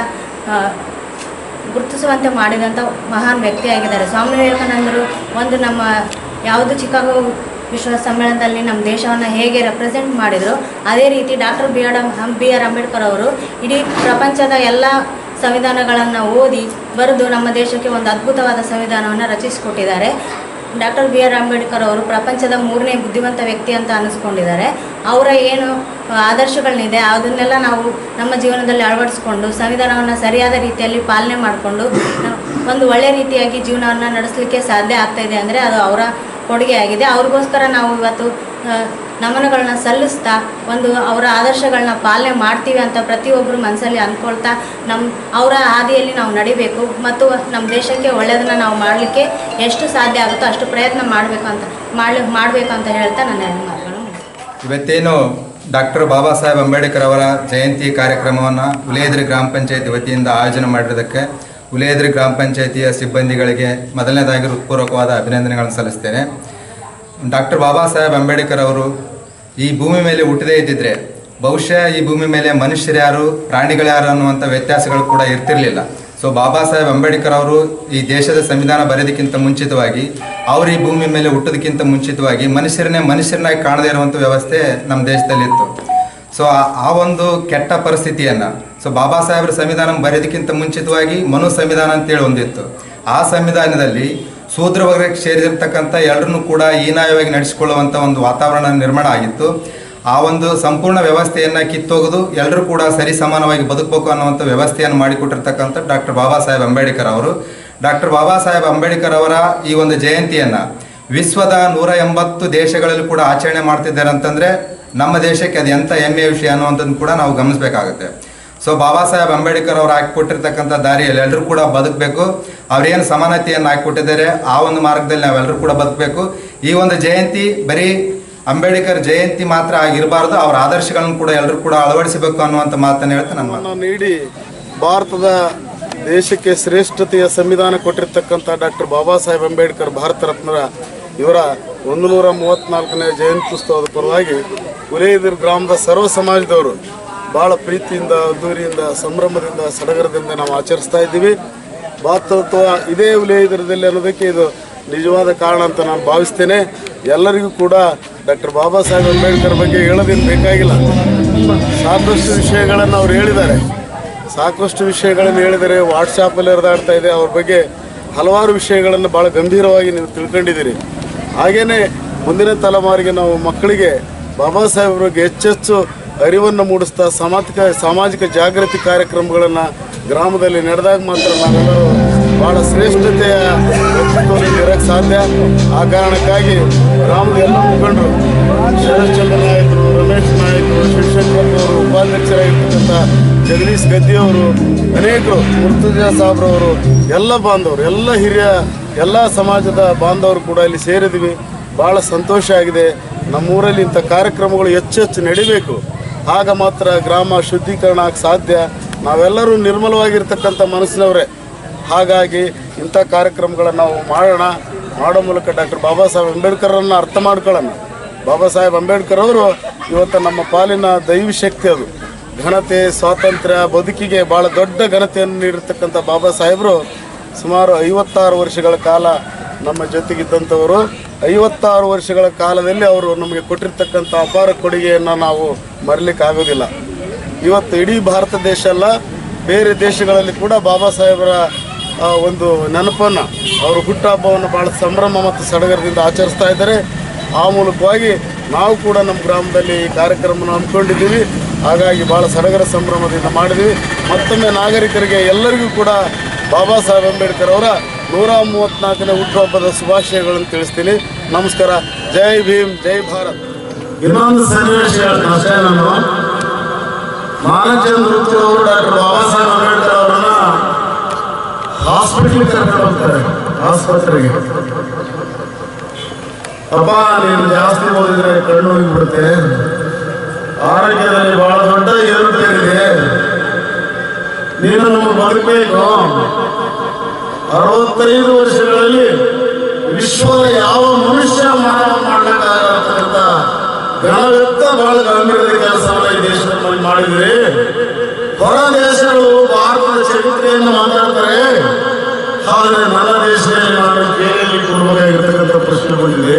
ಗುರುತಿಸುವಂತೆ ಮಾಡಿದಂಥ ಮಹಾನ್ ವ್ಯಕ್ತಿಯಾಗಿದ್ದಾರೆ. ಸ್ವಾಮಿ ವಿವೇಕಾನಂದರು ಒಂದು ನಮ್ಮ ಯಾವುದು ಚಿಕಾಗೋ ವಿಶ್ವ ಸಮ್ಮೇಳನದಲ್ಲಿ ನಮ್ಮ ದೇಶವನ್ನು ಹೇಗೆ ರೆಪ್ರೆಸೆಂಟ್ ಮಾಡಿದರು, ಅದೇ ರೀತಿ ಡಾಕ್ಟರ್ BR ಅಂಬೇಡ್ಕರ್ ಅವರು ಇಡೀ ಪ್ರಪಂಚದ ಎಲ್ಲ ಸಂವಿಧಾನಗಳನ್ನು ಓದಿ ಬರೆದು ನಮ್ಮ ದೇಶಕ್ಕೆ ಒಂದು ಅದ್ಭುತವಾದ ಸಂವಿಧಾನವನ್ನು ರಚಿಸಿಕೊಟ್ಟಿದ್ದಾರೆ. ಡಾಕ್ಟರ್ BR ಅಂಬೇಡ್ಕರ್ ಅವರು ಪ್ರಪಂಚದ 3ನೇ ಬುದ್ಧಿವಂತ ವ್ಯಕ್ತಿ ಅಂತ ಅನ್ನಿಸ್ಕೊಂಡಿದ್ದಾರೆ. ಅವರ ಏನು ಆದರ್ಶಗಳನ್ನಿದೆ ಅದನ್ನೆಲ್ಲ ನಾವು ನಮ್ಮ ಜೀವನದಲ್ಲಿ ಅಳವಡಿಸ್ಕೊಂಡು ಸಂವಿಧಾನವನ್ನು ಸರಿಯಾದ ರೀತಿಯಲ್ಲಿ ಪಾಲನೆ ಮಾಡಿಕೊಂಡು ಒಂದು ಒಳ್ಳೆಯ ರೀತಿಯಾಗಿ ಜೀವನವನ್ನು ನಡೆಸಲಿಕ್ಕೆ ಸಾಧ್ಯ ಆಗ್ತಾಯಿದೆ ಅಂದರೆ ಅದು ಅವರ ಕೊಡುಗೆ ಆಗಿದೆ. ಅವ್ರಿಗೋಸ್ಕರ ನಾವು ಇವತ್ತು ನಮನಗಳನ್ನ ಸಲ್ಲಿಸ್ತಾ ಒಂದು ಅವರ ಆದರ್ಶಗಳನ್ನ ಪಾಲನೆ ಮಾಡ್ತೀವಿ ಅಂತ ಪ್ರತಿಯೊಬ್ಬರು ಮನಸ್ಸಲ್ಲಿ ಅಂದ್ಕೊಳ್ತಾ ಅವರ ಹಾದಿಯಲ್ಲಿ ನಾವು ನಡಿಬೇಕು ಮತ್ತು ನಮ್ಮ ದೇಶಕ್ಕೆ ಒಳ್ಳೆಯದನ್ನು ನಾವು ಮಾಡಲಿಕ್ಕೆ ಎಷ್ಟು ಸಾಧ್ಯ ಆಗುತ್ತೋ ಅಷ್ಟು ಪ್ರಯತ್ನ ಮಾಡಬೇಕು ಅಂತ ಹೇಳ್ತಾ ನನ್ನ ಎರಡು ಮಾತುಗಳನ್ನು ಇವತ್ತೇನು ಡಾಕ್ಟರ್ ಬಾಬಾ ಸಾಹೇಬ್ ಅಂಬೇಡ್ಕರ್ ಅವರ ಜಯಂತಿ ಕಾರ್ಯಕ್ರಮವನ್ನು ಉಲೇದ್ರಿ ಗ್ರಾಮ ಪಂಚಾಯತಿ ವತಿಯಿಂದ ಆಯೋಜನೆ ಮಾಡಿರೋದಕ್ಕೆ ಉಲೇದ್ರಿ ಗ್ರಾಮ ಪಂಚಾಯತಿಯ ಸಿಬ್ಬಂದಿಗಳಿಗೆ ಮೊದಲನೇದಾಗಿ ಹೃತ್ಪೂರ್ವಕವಾದ ಅಭಿನಂದನೆಗಳನ್ನು ಸಲ್ಲಿಸ್ತೇನೆ. ಡಾಕ್ಟರ್ ಬಾಬಾ ಸಾಹೇಬ್ ಅಂಬೇಡ್ಕರ್ ಅವರು ಈ ಭೂಮಿ ಮೇಲೆ ಹುಟ್ಟದೇ ಇದ್ದಿದ್ರೆ ಬಹುಶಃ ಈ ಭೂಮಿ ಮೇಲೆ ಮನುಷ್ಯರ್ಯಾರು ಪ್ರಾಣಿಗಳ್ಯಾರು ಅನ್ನುವಂಥ ವ್ಯತ್ಯಾಸಗಳು ಕೂಡ ಇರ್ತಿರಲಿಲ್ಲ. ಸೊ ಬಾಬಾ ಸಾಹೇಬ್ ಅಂಬೇಡ್ಕರ್ ಅವರು ಈ ದೇಶದ ಸಂವಿಧಾನ ಬರೆಯೋದಕ್ಕಿಂತ ಮುಂಚಿತವಾಗಿ ಅವರು ಈ ಭೂಮಿ ಮೇಲೆ ಹುಟ್ಟೋದಕ್ಕಿಂತ ಮುಂಚಿತವಾಗಿ ಮನುಷ್ಯರನ್ನಾಗಿ ಕಾಣದೇ ಇರುವಂಥ ವ್ಯವಸ್ಥೆ ನಮ್ಮ ದೇಶದಲ್ಲಿತ್ತು. ಸೊ ಆ ಒಂದು ಕೆಟ್ಟ ಪರಿಸ್ಥಿತಿಯನ್ನು ಬಾಬಾ ಸಾಹೇಬ್ರ ಸಂವಿಧಾನ ಬರೆಯೋದಕ್ಕಿಂತ ಮುಂಚಿತವಾಗಿ ಮನು ಸಂವಿಧಾನ ಅಂತೇಳಿ ಒಂದಿತ್ತು. ಆ ಸಂವಿಧಾನದಲ್ಲಿ ಶೂದ್ರ ವರ್ಗಕ್ಕೆ ಸೇರಿದಿರ್ತಕ್ಕಂಥ ಎಲ್ಲರನ್ನೂ ಕೂಡ ಹೀನಾಯವಾಗಿ ನಡೆಸಿಕೊಳ್ಳುವಂಥ ಒಂದು ವಾತಾವರಣ ನಿರ್ಮಾಣ ಆಗಿತ್ತು. ಆ ಒಂದು ಸಂಪೂರ್ಣ ವ್ಯವಸ್ಥೆಯನ್ನು ಕಿತ್ತೋಗೋದು, ಎಲ್ಲರೂ ಕೂಡ ಸರಿ ಸಮಾನವಾಗಿ ಬದುಕಬೇಕು ಅನ್ನುವಂಥ ವ್ಯವಸ್ಥೆಯನ್ನು ಮಾಡಿಕೊಟ್ಟಿರ್ತಕ್ಕಂಥ ಡಾಕ್ಟರ್ ಬಾಬಾ ಸಾಹೇಬ್ ಅಂಬೇಡ್ಕರ್ ಅವರು. ಡಾಕ್ಟರ್ ಬಾಬಾ ಸಾಹೇಬ್ ಅಂಬೇಡ್ಕರ್ ಅವರ ಈ ಒಂದು ಜಯಂತಿಯನ್ನು ವಿಶ್ವದ 180 ದೇಶಗಳಲ್ಲಿ ಕೂಡ ಆಚರಣೆ ಮಾಡ್ತಿದ್ದಾರೆ ಅಂತಂದರೆ ನಮ್ಮ ದೇಶಕ್ಕೆ ಅದು ಎಂಥ ಹೆಮ್ಮೆಯ ವಿಷಯ ಅನ್ನುವಂಥದ್ದು ಕೂಡ ನಾವು ಗಮನಿಸಬೇಕಾಗುತ್ತೆ. ಸೊ ಬಾಬಾ ಸಾಹೇಬ್ ಅಂಬೇಡ್ಕರ್ ಅವರು ಹಾಕಿಕೊಟ್ಟಿರ್ತಕ್ಕಂಥ ದಾರಿಯಲ್ಲಿ ಎಲ್ಲರೂ ಕೂಡ ಬದುಕಬೇಕು. ಅವರೇನು ಸಮಾನತೆಯನ್ನು ಹಾಕಿಕೊಟ್ಟಿದ್ದಾರೆ ಆ ಒಂದು ಮಾರ್ಗದಲ್ಲಿ ನಾವೆಲ್ಲರೂ ಕೂಡ ಬದುಕಬೇಕು. ಈ ಒಂದು ಜಯಂತಿ ಬರೀ ಅಂಬೇಡ್ಕರ್ ಜಯಂತಿ ಮಾತ್ರ ಆಗಿರಬಾರ್ದು, ಅವರ ಆದರ್ಶಗಳನ್ನು ಕೂಡ ಎಲ್ಲರೂ ಕೂಡ ಅಳವಡಿಸಬೇಕು ಅನ್ನುವಂಥ ಮಾತನ್ನು ಹೇಳ್ತಾ ನಾನು ನೀಡಿ ಭಾರತದ ದೇಶಕ್ಕೆ ಶ್ರೇಷ್ಠತೆಯ ಸಂವಿಧಾನ ಕೊಟ್ಟಿರ್ತಕ್ಕಂಥ ಡಾಕ್ಟರ್ ಬಾಬಾ ಸಾಹೇಬ್ ಅಂಬೇಡ್ಕರ್ ಭಾರತ ರತ್ನರ ಇವರ 134ನೇ ಜಯಂತ್ಯುತ್ಸವದ ಪರವಾಗಿ ಉಲೇದರ್ ಗ್ರಾಮದ ಸರ್ವ ಸಮಾಜದವರು ಭಾಳ ಪ್ರೀತಿಯಿಂದ ಅದ್ದೂರಿಯಿಂದ ಸಂಭ್ರಮದಿಂದ ಸಡಗರದಿಂದ ನಾವು ಆಚರಿಸ್ತಾ ಇದ್ದೀವಿ. ಭಾರತತ್ವ ಇದೇ ಉಲೇದರದಲ್ಲಿ ಅನ್ನೋದಕ್ಕೆ ಇದು ನಿಜವಾದ ಕಾರಣ ಅಂತ ನಾನು ಭಾವಿಸ್ತೇನೆ. ಎಲ್ಲರಿಗೂ ಕೂಡ ಡಾಕ್ಟರ್ ಬಾಬಾ ಸಾಹೇಬ್ ಅಂಬೇಡ್ಕರ್ ಬಗ್ಗೆ ಹೇಳೋದೇನು ಬೇಕಾಗಿಲ್ಲ. ಸಾಕಷ್ಟು ವಿಷಯಗಳನ್ನು ಅವ್ರು ಹೇಳಿದ್ದಾರೆ, ವಾಟ್ಸಾಪಲ್ಲಿ ಹರಿದಾಡ್ತಾ ಇದೆ. ಅವ್ರ ಬಗ್ಗೆ ಹಲವಾರು ವಿಷಯಗಳನ್ನು ಭಾಳ ಗಂಭೀರವಾಗಿ ನೀವು ತಿಳ್ಕೊಂಡಿದ್ದೀರಿ. ಹಾಗೆಯೇ ಮುಂದಿನ ತಲೆಮಾರಿಗೆ ನಾವು ಮಕ್ಕಳಿಗೆ ಬಾಬಾ ಸಾಹೇಬ್ರ ಬಗ್ಗೆ ಹೆಚ್ಚೆಚ್ಚು ಅರಿವನ್ನು ಮೂಡಿಸ್ತಾ ಸಾಮಾಜಿಕ ಜಾಗೃತಿ ಕಾರ್ಯಕ್ರಮಗಳನ್ನು ಗ್ರಾಮದಲ್ಲಿ ನಡೆದಾಗ ಮಾತ್ರ ನಾವೆಲ್ಲರೂ ಭಾಳ ಶ್ರೇಷ್ಠತೆಯ ವ್ಯಕ್ತಿತ್ವದಲ್ಲಿ ಇರೋಕ್ಕೆ ಸಾಧ್ಯ. ಆ ಕಾರಣಕ್ಕಾಗಿ ಗ್ರಾಮದ ಎಲ್ಲ ಮುಖಂಡರು, ಶರಶ್ಚಂದ್ರ ನಾಯಕರು, ರಮೇಶ್ ನಾಯಕರು, ಶಿವಶಂಕರ್ ಅವರು, ಉಪಾಧ್ಯಕ್ಷರಾಗಿರ್ತಕ್ಕಂಥ ಜಗದೀಶ್ ಗದ್ದಿಯವರು, ಅನೇಕರು, ಮುರ್ತುಜಾ ಸಾಬ್ರವರು, ಎಲ್ಲ ಬಾಂಧವರು, ಎಲ್ಲ ಹಿರಿಯ ಎಲ್ಲ ಸಮಾಜದ ಬಾಂಧವರು ಕೂಡ ಇಲ್ಲಿ ಸೇರಿದ್ವಿ. ಭಾಳ ಸಂತೋಷ ಆಗಿದೆ. ನಮ್ಮೂರಲ್ಲಿ ಇಂಥ ಕಾರ್ಯಕ್ರಮಗಳು ಹೆಚ್ಚೆಚ್ಚು ನಡಿಬೇಕು. ಆಗ ಮಾತ್ರ ಗ್ರಾಮ ಶುದ್ಧೀಕರಣ ಆಗಕ್ಕೆ ಸಾಧ್ಯ. ನಾವೆಲ್ಲರೂ ನಿರ್ಮಲವಾಗಿರ್ತಕ್ಕಂಥ ಮನಸ್ಸಿನವರೇ. ಹಾಗಾಗಿ ಇಂಥ ಕಾರ್ಯಕ್ರಮಗಳನ್ನು ನಾವು ಮಾಡೋ ಮೂಲಕ ಡಾಕ್ಟರ್ ಬಾಬಾ ಸಾಹೇಬ್ ಅಂಬೇಡ್ಕರನ್ನು ಅರ್ಥ ಮಾಡ್ಕೊಳ್ಳೋಣ. ಬಾಬಾ ಸಾಹೇಬ್ ಅಂಬೇಡ್ಕರ್ ಅವರು ಇವತ್ತು ನಮ್ಮ ಪಾಲಿನ ದೈವಿ ಶಕ್ತಿ. ಅದು ಘನತೆ, ಸ್ವಾತಂತ್ರ್ಯ, ಬದುಕಿಗೆ ಭಾಳ ದೊಡ್ಡ ಘನತೆಯನ್ನು ನೀಡಿರ್ತಕ್ಕಂಥ ಬಾಬಾ ಸಾಹೇಬರು ಸುಮಾರು 56 ವರ್ಷಗಳ ಕಾಲ ನಮ್ಮ ಜೊತೆಗಿದ್ದಂಥವರು. 56 ವರ್ಷಗಳ ಕಾಲದಲ್ಲಿ ಅವರು ನಮಗೆ ಕೊಟ್ಟಿರ್ತಕ್ಕಂಥ ಅಪಾರ ಕೊಡುಗೆಯನ್ನು ನಾವು ಮರೀಲಿಕ್ಕಾಗೋದಿಲ್ಲ. ಇವತ್ತು ಇಡೀ ಭಾರತ ದೇಶ ಅಲ್ಲ, ಬೇರೆ ದೇಶಗಳಲ್ಲಿ ಕೂಡ ಬಾಬಾ ಸಾಹೇಬರ ಒಂದು ನೆನಪನ್ನು, ಅವರ ಹುಟ್ಟುಹಬ್ಬವನ್ನು ಭಾಳ ಸಂಭ್ರಮ ಮತ್ತು ಸಡಗರದಿಂದ ಆಚರಿಸ್ತಾ ಇದ್ದಾರೆ. ಆ ಮೂಲಕವಾಗಿ ನಾವು ಕೂಡ ನಮ್ಮ ಗ್ರಾಮದಲ್ಲಿ ಈ ಕಾರ್ಯಕ್ರಮವನ್ನು ಹಮ್ಮಿಕೊಂಡಿದ್ದೀವಿ. ಹಾಗಾಗಿ ಭಾಳ ಸಡಗರ ಸಂಭ್ರಮದಿಂದ ಮಾಡಿದ್ವಿ. ಮತ್ತೊಮ್ಮೆ ನಾಗರಿಕರಿಗೆ ಎಲ್ಲರಿಗೂ ಕೂಡ ಬಾಬಾ ಸಾಹೇಬ್ ಅಂಬೇಡ್ಕರ್ ಅವರ 134ನೇ ಹುಟ್ಟುಹಬ್ಬದ ಶುಭಾಶಯಗಳನ್ನು ತಿಳಿಸ್ತೀನಿ. ನಮಸ್ಕಾರ. ಜೈ ಭೀಮ್, ಜೈ ಭಾರತ್. ಇನ್ನೊಂದು ಸನ್ನಿವೇಶ ಅಷ್ಟೇ, ನಾನು ಮಾನಚಂದ್ರ ಅವರು ಡಾಕ್ಟರ್ ಬಾಬಾ ಸಾಹೇಬ್ ಅಂಬೇಡ್ಕರ್ ಅವರನ್ನ ಹಾಸ್ಪಿಟಲ್ ಕರ್ಕೊಂಡು ಹೋಗ್ತಾರೆ, ಆಸ್ಪತ್ರೆಗೆ. ಅಪ್ಪ, ನೀನು ಜಾಸ್ತಿ ಓದಿದ್ರೆ ಕಣ್ಣು ಹೋಗಿಬಿಡುತ್ತೆ, ಆರೋಗ್ಯದಲ್ಲಿ ಬಹಳ ದೊಡ್ಡ ಏರುಪೇರಿದೆ, ನೀನು ನಮಗೆ ಬದುಕಬೇಕು. 65 ವರ್ಷಗಳಲ್ಲಿ ವಿಶ್ವದ ಯಾವ ಮನುಷ್ಯ ಮಾನವ ಮಾಡಲಿಕ್ಕಾಗತಕ್ಕಂಥ ಗಣವೆತ್ತ ಬಹಳ ಗಂಭೀರದ ಕೆಲಸವನ್ನು ಈ ದೇಶದಲ್ಲಿ ಮಾಡಿದ್ರಿ. ಹೊರ ದೇಶಗಳು ಭಾರತದ ಚರಿತ್ರೆಯನ್ನು ಮಾತಾಡ್ತಾರೆ, ಆದರೆ ನನ್ನ ದೇಶದಲ್ಲಿ ನಾನು ಕೇಳಿ ಕೊಡಬೇಕಾಗಿರ್ತಕ್ಕಂಥ ಪ್ರಶ್ನೆ ಬಂದಿದೆ.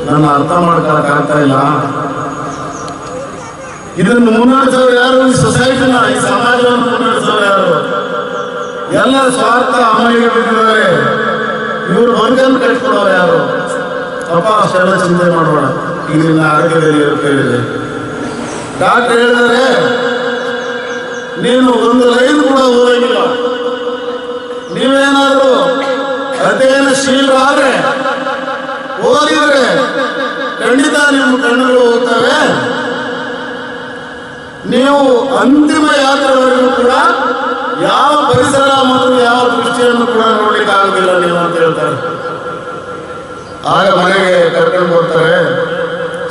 ನನ್ನ ಅರ್ಥ ಮಾಡ್ಕೊಳಕ್ಕಾಗ್ತಾ ಇಲ್ಲ. ಇದನ್ನು ಮುನ್ನಡೆಸೋರು ಯಾರು? ಈ ಸೊಸೈಟಿನ, ಈ ಸಮಾಜವನ್ನು ಮುನ್ನಡೆಸೋರು ಯಾರು? ಎಲ್ಲ ಸ್ವಾರ್ಥ ಅಮಲಿಗೆ ಬಿದ್ದಿದ್ದಾರೆ. ಇವರು ಬದುಕನ್ನು ಕಟ್ಕೊಡೋರು ಯಾರು? ಅಪ್ಪ, ಅಷ್ಟೆಲ್ಲ ಚಿಂತೆ ಮಾಡೋಣ. ಈಗ ನಿನ್ನ ಆರೋಗ್ಯದಲ್ಲಿ ಹೇಳಿದೆ, ಡಾಕ್ಟರ್ ಹೇಳಿದರೆ ನೀನು ಒಂದು ಲೈನ್ ಕೂಡ ಓದಂಗಿಲ್ಲ. ನೀವೇನಾದ್ರೂ ಅಧ್ಯಯನಶೀಲರಾದ್ರೆ, ಓದಿದ್ರೆ ಖಂಡಿತ ನಿಮ್ಮ ಕಣ್ಣುಗಳು ಹೋಗ್ತವೆ. ನೀವು ಅಂತಿಮ ಯಾತ್ರೆವರೆಗೂ ಕೂಡ ಯಾವ ಪರಿಸರ ಮತ್ತು ಯಾವ ದೃಷ್ಟಿಯನ್ನು ಕೂಡ ನೋಡ್ಲಿಕ್ಕೆ ಆಗುದಿಲ್ಲ ನೀವು ಅಂತ ಹೇಳ್ತಾರೆ. ಆಗ ಮನೆಗೆ ಕರ್ಕೊಂಡು ಹೋಗ್ತಾರೆ.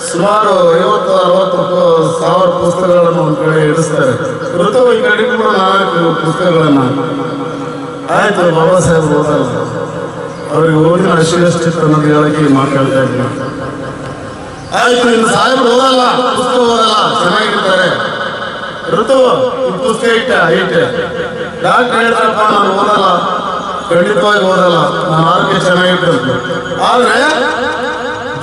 ಸುಮಾರು 50-60 ಸಾವಿರ ಪುಸ್ತಕಗಳನ್ನು ಒಂದು ಕಡೆ ಇಡಿಸ್ತಾರೆ. ಋತು ಈ ಕಡೆ ಕೂಡ 4 ಪುಸ್ತಕಗಳನ್ನ. ಆಯ್ತು, ಬಾಬಾ ಸಾಹೇಬ್ ಓದಲ್ಲ, ಅವ್ರಿಗೆ ಓದಿನ ಅಷ್ಟಿತ್ತು ಅನ್ನೋದು ಹೇಳಕ್ಕೆ ಮಾತಾಡ್ತಾ ಇದ್ದೀನಿ. ಆಯ್ತು, ಇನ್ನು ಸಾಹೇಬ್ ಓದಲ್ಲ, ಪುಸ್ತಕ ಓದಲ್ಲ, ಚೆನ್ನಾಗಿರ್ತಾರೆ. ಋತು ಈ ಪುಸ್ತಕ ಇಟ್ಟೆ ಡಾಕ್ಟರ್ ಹೇಳ್ತಾರಪ್ಪ, ನಾನು ಓದಲ್ಲ, ಖಂಡಿತವಾಗಿ ಓದಲ್ಲ, ನಾನು ಆರೋಗ್ಯ ಚೆನ್ನಾಗಿರ್ತದೆ. ಆದ್ರೆ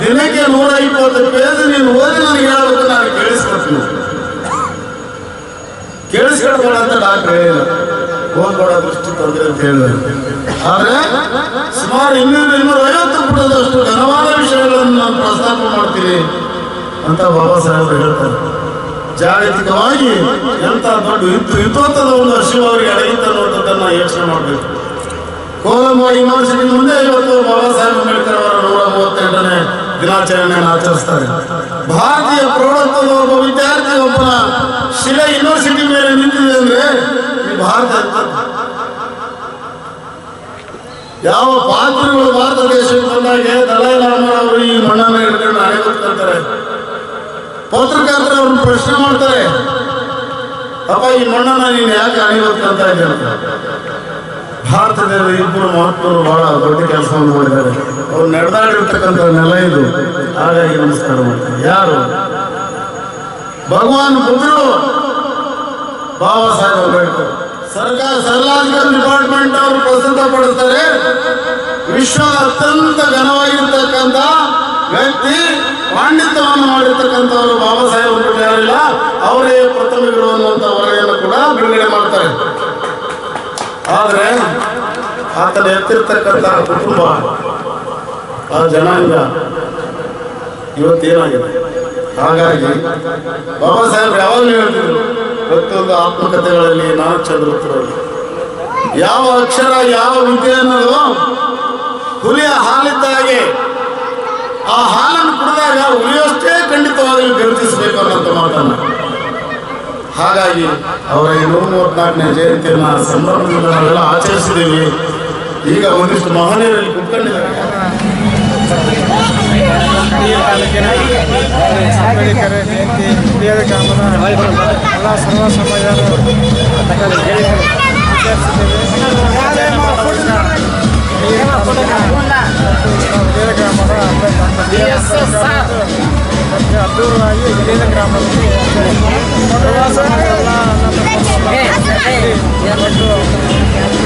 ದಿನಕ್ಕೆ 120 ಪೇಜ್ ನೀನು ಓದಿ ನನಗೆ ಹೇಳ್ಬೇಕು, ನಾನು ಕೇಳಿಸ್ಕೊಡ್ತೀನಿ. ಕೇಳಿಸ್ಕೊಡ್ಬೇಡ ಅಂತ ಡಾಕ್ಟರ್ ಹೇಳಿಲ್ಲ, ಓದ್ಬೇಡ ದೃಷ್ಟಿ ತೊಂದರೆ ಅಂತ ಹೇಳಿದ್ರು. ಆದ್ರೆ ಸುಮಾರು 250 ಪುಟದಷ್ಟು ಘನವಾದ ವಿಷಯಗಳನ್ನು ನಾನು ಪ್ರಸ್ತಾಪ ಮಾಡ್ತೀನಿ ಅಂತ ಬಾಬಾ ಸಾಹೇಬರು ಹೇಳ್ತಾರೆ. ಜಾಗತಿಕವಾಗಿ ಎಂತ ದೊಡ್ಡ ಯುದ್ಧೋತ್ತದ ಒಂದು ಅಶ್ವ ಅವರಿಗೆ ಅಡಗಿತ್ತು ಅನ್ನುವಂಥದ್ದನ್ನು ಯೋಚನೆ ಮಾಡಬೇಕು. ಕೋಲಂಬ ಯೂನಿವರ್ಸಿಟಿ ಮುಂದೆ ಇವತ್ತು ಬಾಬಾ ಸಾಹೇಬ್ ಅಂಬೇಡ್ಕರ್ ಅವರ 138ನೇ ದಿನಾಚರಣೆಯನ್ನು ಆಚರಿಸ್ತಾರೆ. ಭಾರತೀಯ ಪ್ರೌಢತ್ವದ ಒಬ್ಬ ವಿದ್ಯಾರ್ಥಿ ಒಬ್ಬನ ಶಿಲೆ ಯೂನಿವರ್ಸಿಟಿ ಮೇಲೆ ನಿಂತಿದೆ ಅಂದ್ರೆ ಈ ಭಾರತ ಯಾವ ಪಾತ್ರಗಳು ಭಾರತ ದೇಶಕ್ಕೆ ಬಂದಾಗೆ ದಲೈ ಲಾಮಾ ಅವರು ಈ ಮಣ್ಣನ್ನು ಹಿಡ್ಕೊಂಡು ಹಣೆ ಗೊತ್ತಾರೆ. ಪತ್ರಕರ್ತರು ಅವ್ರನ್ನ ಪ್ರಶ್ನೆ ಮಾಡ್ತಾರೆ, ಅಪ್ಪ ಈ ಮಣ್ಣನ್ನ ನೀನು ಯಾಕೆ ಅಣಿಬೇಕಂತ ಇದ್ದಾರೆ. ಭಾರತದಲ್ಲಿ 2 ಮಹತ್ವರು ಬಹಳ ದೊಡ್ಡ ಕೆಲಸವನ್ನು ಮಾಡಿದ್ದಾರೆ. ಅವ್ರು ನಡೆದಾಡಿರ್ತಕ್ಕಂಥ ನೆಲ ಇದು. ಹಾಗಾಗಿ ನಮಸ್ಕಾರ ಮಾಡ್ತಾರೆ. ಯಾರು? ಭಗವಾನ್ ಬುದ್ಧರು, ಬಾಬಾ ಸಾಹೇಬ್ ಅಂಬೇಡ್ಕರ್. ಸರ್ಲಾಜಿಕಲ್ ಡಿಪಾರ್ಟ್ಮೆಂಟ್ ಅವರು ಪ್ರಸ್ತುತ ಪಡಿಸ್ತಾರೆ, ವಿಶ್ವದ ಅತ್ಯಂತ ಘನವಾಗಿರ್ತಕ್ಕಂಥ ವ್ಯಕ್ತಿ, ಪಾಂಡಿತ್ಯವನ್ನು ಮಾಡಿರ್ತಕ್ಕಂಥವರು ಬಾಬಾ ಸಾಹೇಬ್ ಅಂಬೇಡ್ಕರ್ ಯಾರಿಲ್ಲ, ಅವರೇ ಪ್ರಥಮಿಗಳು ಅನ್ನುವಂಥ ವರದಿಯನ್ನು ಕೂಡ ಬಿಡುಗಡೆ ಮಾಡ್ತಾರೆ. ಆದ್ರೆ ಆತನ ಎತ್ತಿರ್ತಕ್ಕಂಥ ಕುಟುಂಬ, ಆ ಜನಾಂಗ ಇವತ್ತೇನಾಗಿದೆ. ಹಾಗಾಗಿ ಬಾಬಾ ಸಾಹೇಬ್ ಯಾವಾಗಲೂ ಹೇಳ್ತಿದ್ರು ಪ್ರತಿಯೊಂದು ಆತ್ಮಕಥೆಗಳಲ್ಲಿ, ನಾಲ್ಕು ಚಂದ್ರೋತ್ತರಲ್ಲಿ, ಯಾವ ಅಕ್ಷರ ಯಾವ ವಿದ್ಯೆ ಅನ್ನೋದು ಹುಲಿಯ ಹಾಲಿದ್ದ ಹಾಗೆ, ಆ ಹಾಲನ್ನು ಕುಡಿದಾಗ ಹುಲಿಯಷ್ಟೇ ಖಂಡಿತವಾಗಲೂ ಗುರುತಿಸಬೇಕು ಅನ್ನೋಂಥ ಮಾತನ್ನು. ಹಾಗಾಗಿ ಅವರ 134ನೇ ಜಯಂತಿಯನ್ನು ಸಂಭ್ರಮದಿಂದ ನಾವೆಲ್ಲ ಆಚರಿಸಿದ್ದೀವಿ. ಈಗ ಒಂದಿಷ್ಟು ಮಹನೀಯರಲ್ಲಿ ಕುತ್ಕೊಂಡಿದ್ದಾರೆ. ಅಂಬೇಡ್ಕರ್ ಜಯಂತಿ ಹುಲಿಯದ ಗ್ರಾಮದ ಎಲ್ಲ ಸರ್ವ ಸಮಾಜ ಆಚರಿಸಿದ್ದೇವೆ. ಅದ್ದೂರವಾಗಿ ವಿಲೇದ ಗ್ರಾಮದಲ್ಲಿ ಪ್ರವಾಸ ಎಲ್ಲ